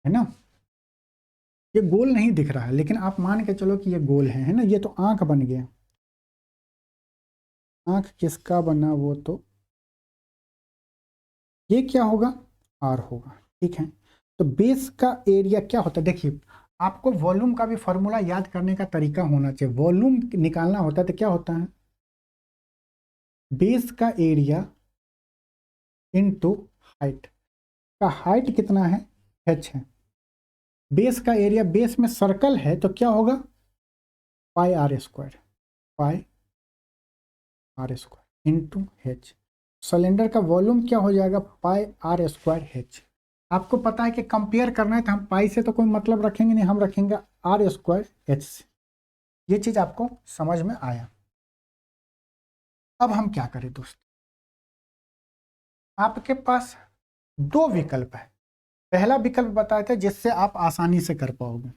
है ना। ये गोल नहीं दिख रहा है, लेकिन आप मान के चलो कि ये गोल है ना। ये तो आंख बन गया, आंख किसका बना? वो तो ये क्या होगा? आर होगा। ठीक है, तो बेस का एरिया क्या होता है? देखिए आपको वॉल्यूम का भी फॉर्मूला याद करने का तरीका होना चाहिए। वॉल्यूम निकालना होता है तो क्या होता है? बेस का एरिया इनटू हाइट। का हाइट कितना है? h है। बेस का एरिया, बेस में सर्कल है तो क्या होगा? Pi r square, pi r square into h। Cylinder का वॉल्यूम क्या हो जाएगा? Pi r square h। आपको पता है कि कंपेयर करना है तो हम पाई से तो कोई मतलब रखेंगे नहीं, हम रखेंगे आर स्क्वायर h से। ये चीज आपको समझ में आया। अब हम क्या करें दोस्त, आपके पास दो विकल्प है। पहला विकल्प बताए थे जिससे आप आसानी से कर पाओगे।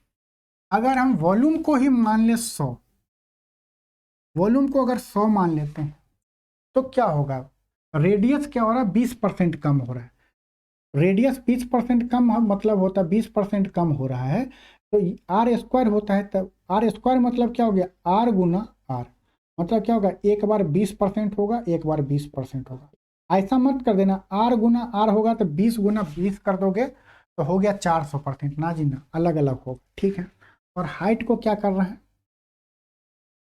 अगर हम वॉल्यूम को ही मान ले 100, वॉल्यूम को अगर 100 मान लेते हैं तो क्या होगा? रेडियस क्या हो रहा है? 20% कम हो रहा है। रेडियस 20% कम मतलब होता है 20% कम हो रहा है, तो आर स्क्वायर होता है। तब आर स्क्वायर मतलब क्या हो गया? आर गुना आर, मतलब क्या होगा? एक बार 20% होगा, एक बार 20% होगा। ऐसा मत कर देना, आर गुना आर होगा तो 20 गुना 20 कर दोगे तो हो गया 400%। ना जी ना, अलग अलग होगा। ठीक है, और हाइट को क्या कर रहे हैं?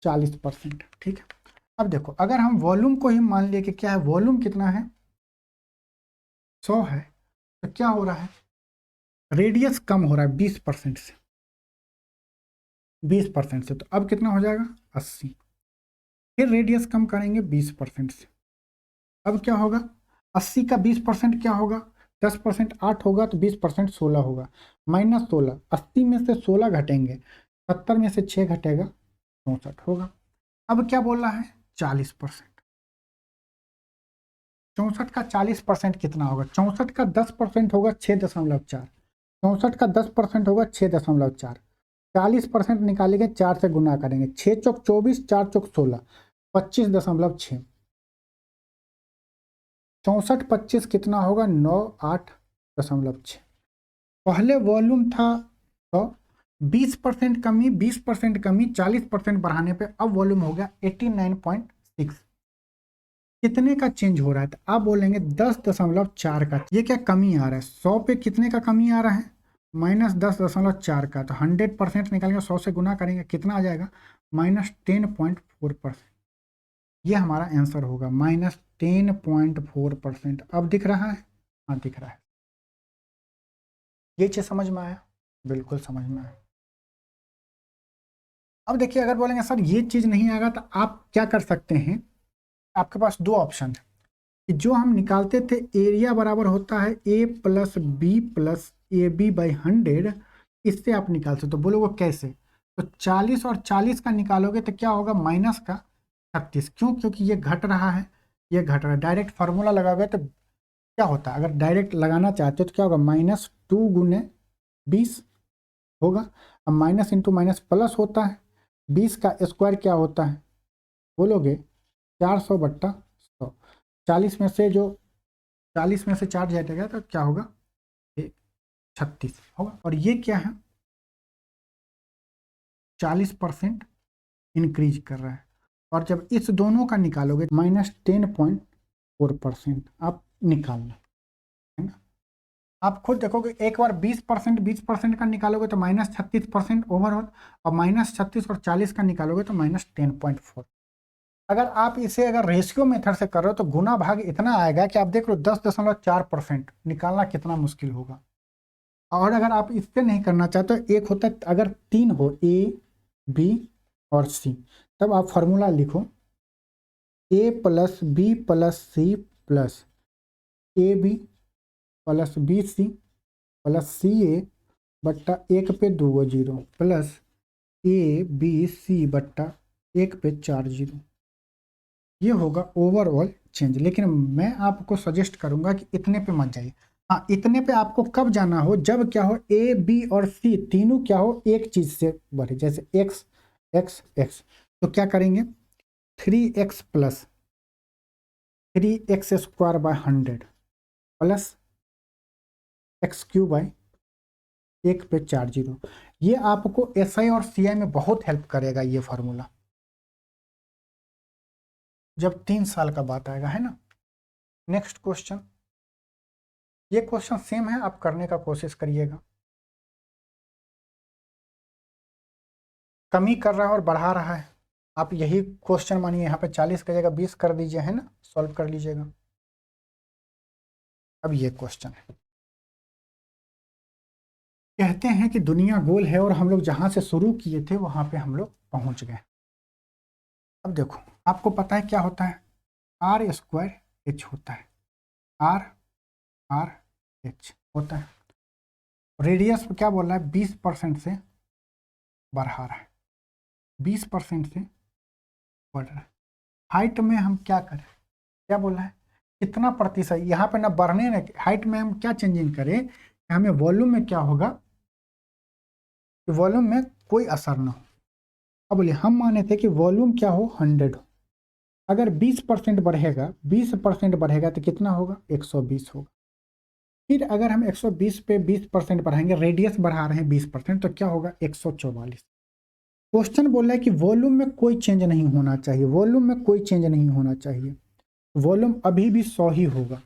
40%। ठीक है, अब देखो अगर हम वॉल्यूम को ही मान लिए कि क्या है, वॉल्यूम कितना है? 100 है, तो क्या हो रहा है? रेडियस कम हो रहा है 20% से। 20% से, तो अब कितना हो जाएगा 80। फिर रेडियस कम करेंगे 20% से, अब क्या होगा 80 का 20% क्या होगा, 10% 8 होगा, तो 20% 16 होगा, -16। 80 में से 16 घटेंगे, 70 में से 6 घटेगा, 64 होगा। अब क्या बोल रहा है 40%। 64 का 40% कितना होगा, 64 का 10% होगा 6.4, 64 का 10% होगा 6.4, 40% निकालेंगे 4 से गुना करेंगे, 6 चौक 24, 4 चौक 16, 25.6। 64 25 कितना होगा 98.6। पहले वॉल्यूम था तो 20% कमी, 20% कमी, 40% बढ़ाने पे अब वॉल्यूम हो गया 89.6। कितने का चेंज हो रहा है, तो आप बोलेंगे 10.4 का। ये क्या कमी आ रहा है, 100 पे कितने का कमी आ रहा है, -10.4 का। तो 100% निकालेंगे, 100 से गुना करेंगे, कितना आ जाएगा -10.4%। ये हमारा आंसर होगा -10.4%। अब दिख रहा है, हाँ दिख रहा है। ये चीज समझ में आया, बिल्कुल समझ में आया। अब देखिए अगर बोलेंगे सर ये चीज नहीं आएगा, तो आप क्या कर सकते हैं, आपके पास दो ऑप्शन है कि जो हम निकालते थे एरिया बराबर होता है A+B+AB/100, इससे आप निकाल सकते हो। बोलो वो कैसे, तो 40 और 40 का निकालोगे तो क्या होगा माइनस का 36। क्यों, क्योंकि ये घट रहा है, ये घट रहा है। डायरेक्ट फार्मूला लगाओगे तो क्या होता है, अगर डायरेक्ट लगाना चाहते हो तो क्या होगा -2 गुने 20 होगा। अब माइनस इंटू माइनस प्लस होता है, 20 का स्क्वायर क्या होता है बोलोगे 400/100। 40 में से जो 40 में से 4 जाएगा तो क्या होगा 36 होगा। और ये क्या है 40% इंक्रीज कर रहा है। और जब इस दोनों का निकालोगे -10.4% आप निकालना है ना। आप खुद देखोगे एक बार 20% का निकालोगे तो -36% ओवरऑल, और -36 और 40 का निकालोगे तो -10.4। अगर आप इसे अगर रेशियो मेथड से कर रहे हो तो गुना भाग इतना आएगा कि आप देख लो 10.4% निकालना कितना मुश्किल होगा। और अगर आप इससे नहीं करना चाहते तो एक होता है अगर 3 हो A, B और C, तब आप फॉर्मूला लिखो A+B+C+AB+BC+CA/1 पे 2 जीरो प्लस ABC/1 पे 4 जीरो। ये होगा ओवरऑल चेंज। लेकिन मैं आपको सजेस्ट करूंगा कि इतने पे मत जाइए। हाँ इतने पे आपको कब जाना हो, जब क्या हो A, B और C तीनों क्या हो एक चीज से बढ़े, जैसे x x x। तो क्या करेंगे 3x plus 3x² plus x³ 1 पे 4 जीरो। ये आपको SI और CI में बहुत हेल्प करेगा ये फार्मूला, जब 3 साल का बात आएगा, है ना। नेक्स्ट क्वेश्चन, ये क्वेश्चन सेम है, आप करने का कोशिश करिएगा। कमी कर रहा है और बढ़ा रहा है, आप यही क्वेश्चन मानिए यहाँ पे 40 की जगह 20 कर दीजिए, है ना, सॉल्व कर लीजिएगा। अब ये क्वेश्चन है, कहते हैं कि दुनिया गोल है और हम लोग जहां से शुरू किए थे वहां पे हम लोग पहुंच गए। अब देखो आपको पता है क्या होता है, R² H होता है, R होता है। रेडियस क्या बोल रहा है 20% से बढ़ा रहा है, 20% से बढ़ रहा है। हाइट में हम क्या करें, क्या बोल रहा है कितना प्रतिशत, यहाँ पे ना बढ़ने ना, हाइट में हम क्या चेंजिंग करें, हमें वॉल्यूम में क्या होगा कि वॉल्यूम में कोई असर ना हो। अब बोलिए हम माने थे कि वॉल्यूम क्या हो 100 हो, अगर 20% बढ़ेगा, 20% बढ़ेगा तो कितना होगा 120 होगा। फिर अगर हम 120 पे 20% बढ़ाएंगे, रेडियस बढ़ा रहे हैं 20%, तो क्या होगा 144। क्वेश्चन बोल रहा है कि वॉल्यूम में कोई चेंज नहीं होना चाहिए, वॉल्यूम में कोई चेंज नहीं होना चाहिए, वॉल्यूम अभी भी 100 ही होगा।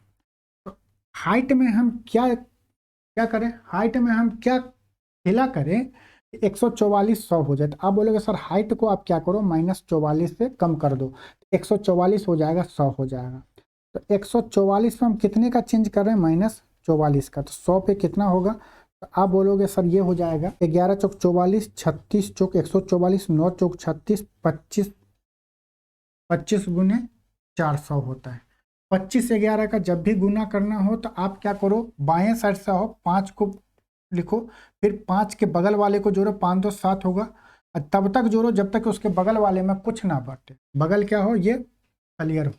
तो हाइट में हम क्या क्या करें, हाइट में हम क्या हिला करें 144 100 हो जाए। तो आप बोलोगे सर हाइट को आप क्या करो -44 से कम कर दो, 144 हो जाएगा 100 हो जाएगा। तो 144 में हम कितने का चेंज कर रहे हैं -44 का, तो 100 पे कितना होगा तो आप बोलोगे सर ये हो जाएगा 11 चौक 44, 36 चौक 144, 9 चौक 36, 25 25 गुने 400 होता है। 25 से 11 का जब भी गुना करना हो तो आप क्या करो, बाएं साइड से हो 5 को लिखो, फिर 5 के बगल वाले को जोड़ो, 5 2 7 होगा, और तब तक जोड़ो जब तक उसके बगल वाले में कुछ ना बटे, बगल क्या हो ये क्लियर हो।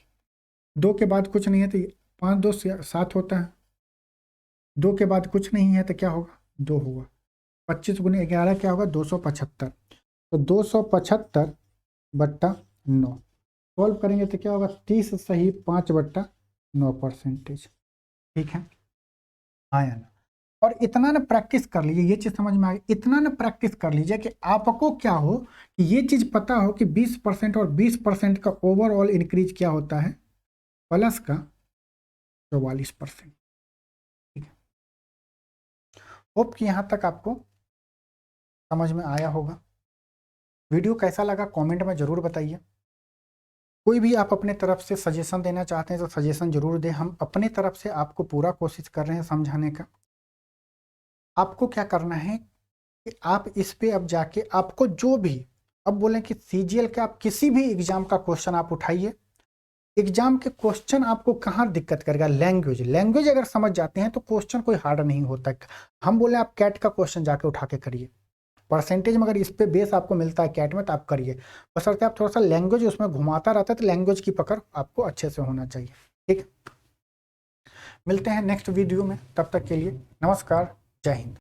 2 के बाद कुछ नहीं है तो 5 2 7 होता है, 2 के बाद कुछ नहीं है तो क्या होगा 2 होगा। 25 गुने 11 क्या होगा 275, तो 275 बट्टा 9 सॉल्व करेंगे तो क्या होगा 30 सही 5/9%। ठीक है, हाँ या ना। और इतना ना प्रैक्टिस कर लीजिए, ये चीज समझ में आ गई, इतना ना प्रैक्टिस कर लीजिए कि आपको क्या हो कि ये चीज पता हो कि 20% और 20% का ओवरऑल इंक्रीज क्या होता है, प्लस का 44%। ठीक है, होप कि यहाँ तक आपको समझ में आया होगा। वीडियो कैसा लगा कमेंट में ज़रूर बताइए। कोई भी आप अपने तरफ से सजेशन देना चाहते हैं तो सजेशन जरूर दें, हम अपने तरफ से आपको पूरा कोशिश कर रहे हैं समझाने का। आपको क्या करना है कि आप इस पे अब जाके आपको जो भी, अब बोलें कि सीजीएल के आप किसी भी एग्जाम का क्वेश्चन आप उठाइए, एग्जाम के क्वेश्चन आपको कहाँ दिक्कत करेगा, लैंग्वेज, लैंग्वेज अगर समझ जाते हैं तो क्वेश्चन कोई हार्ड नहीं होता। हम बोले आप कैट का क्वेश्चन जाके उठा के करिए, परसेंटेज में अगर इस पे बेस आपको मिलता है कैट में तो आप करिए, बशर्ते आप थोड़ा सा लैंग्वेज उसमें घुमाता रहता है तो लैंग्वेज की पकड़ आपको अच्छे से होना चाहिए। ठीक, मिलते हैं नेक्स्ट वीडियो में, तब तक के लिए नमस्कार, जय हिंद।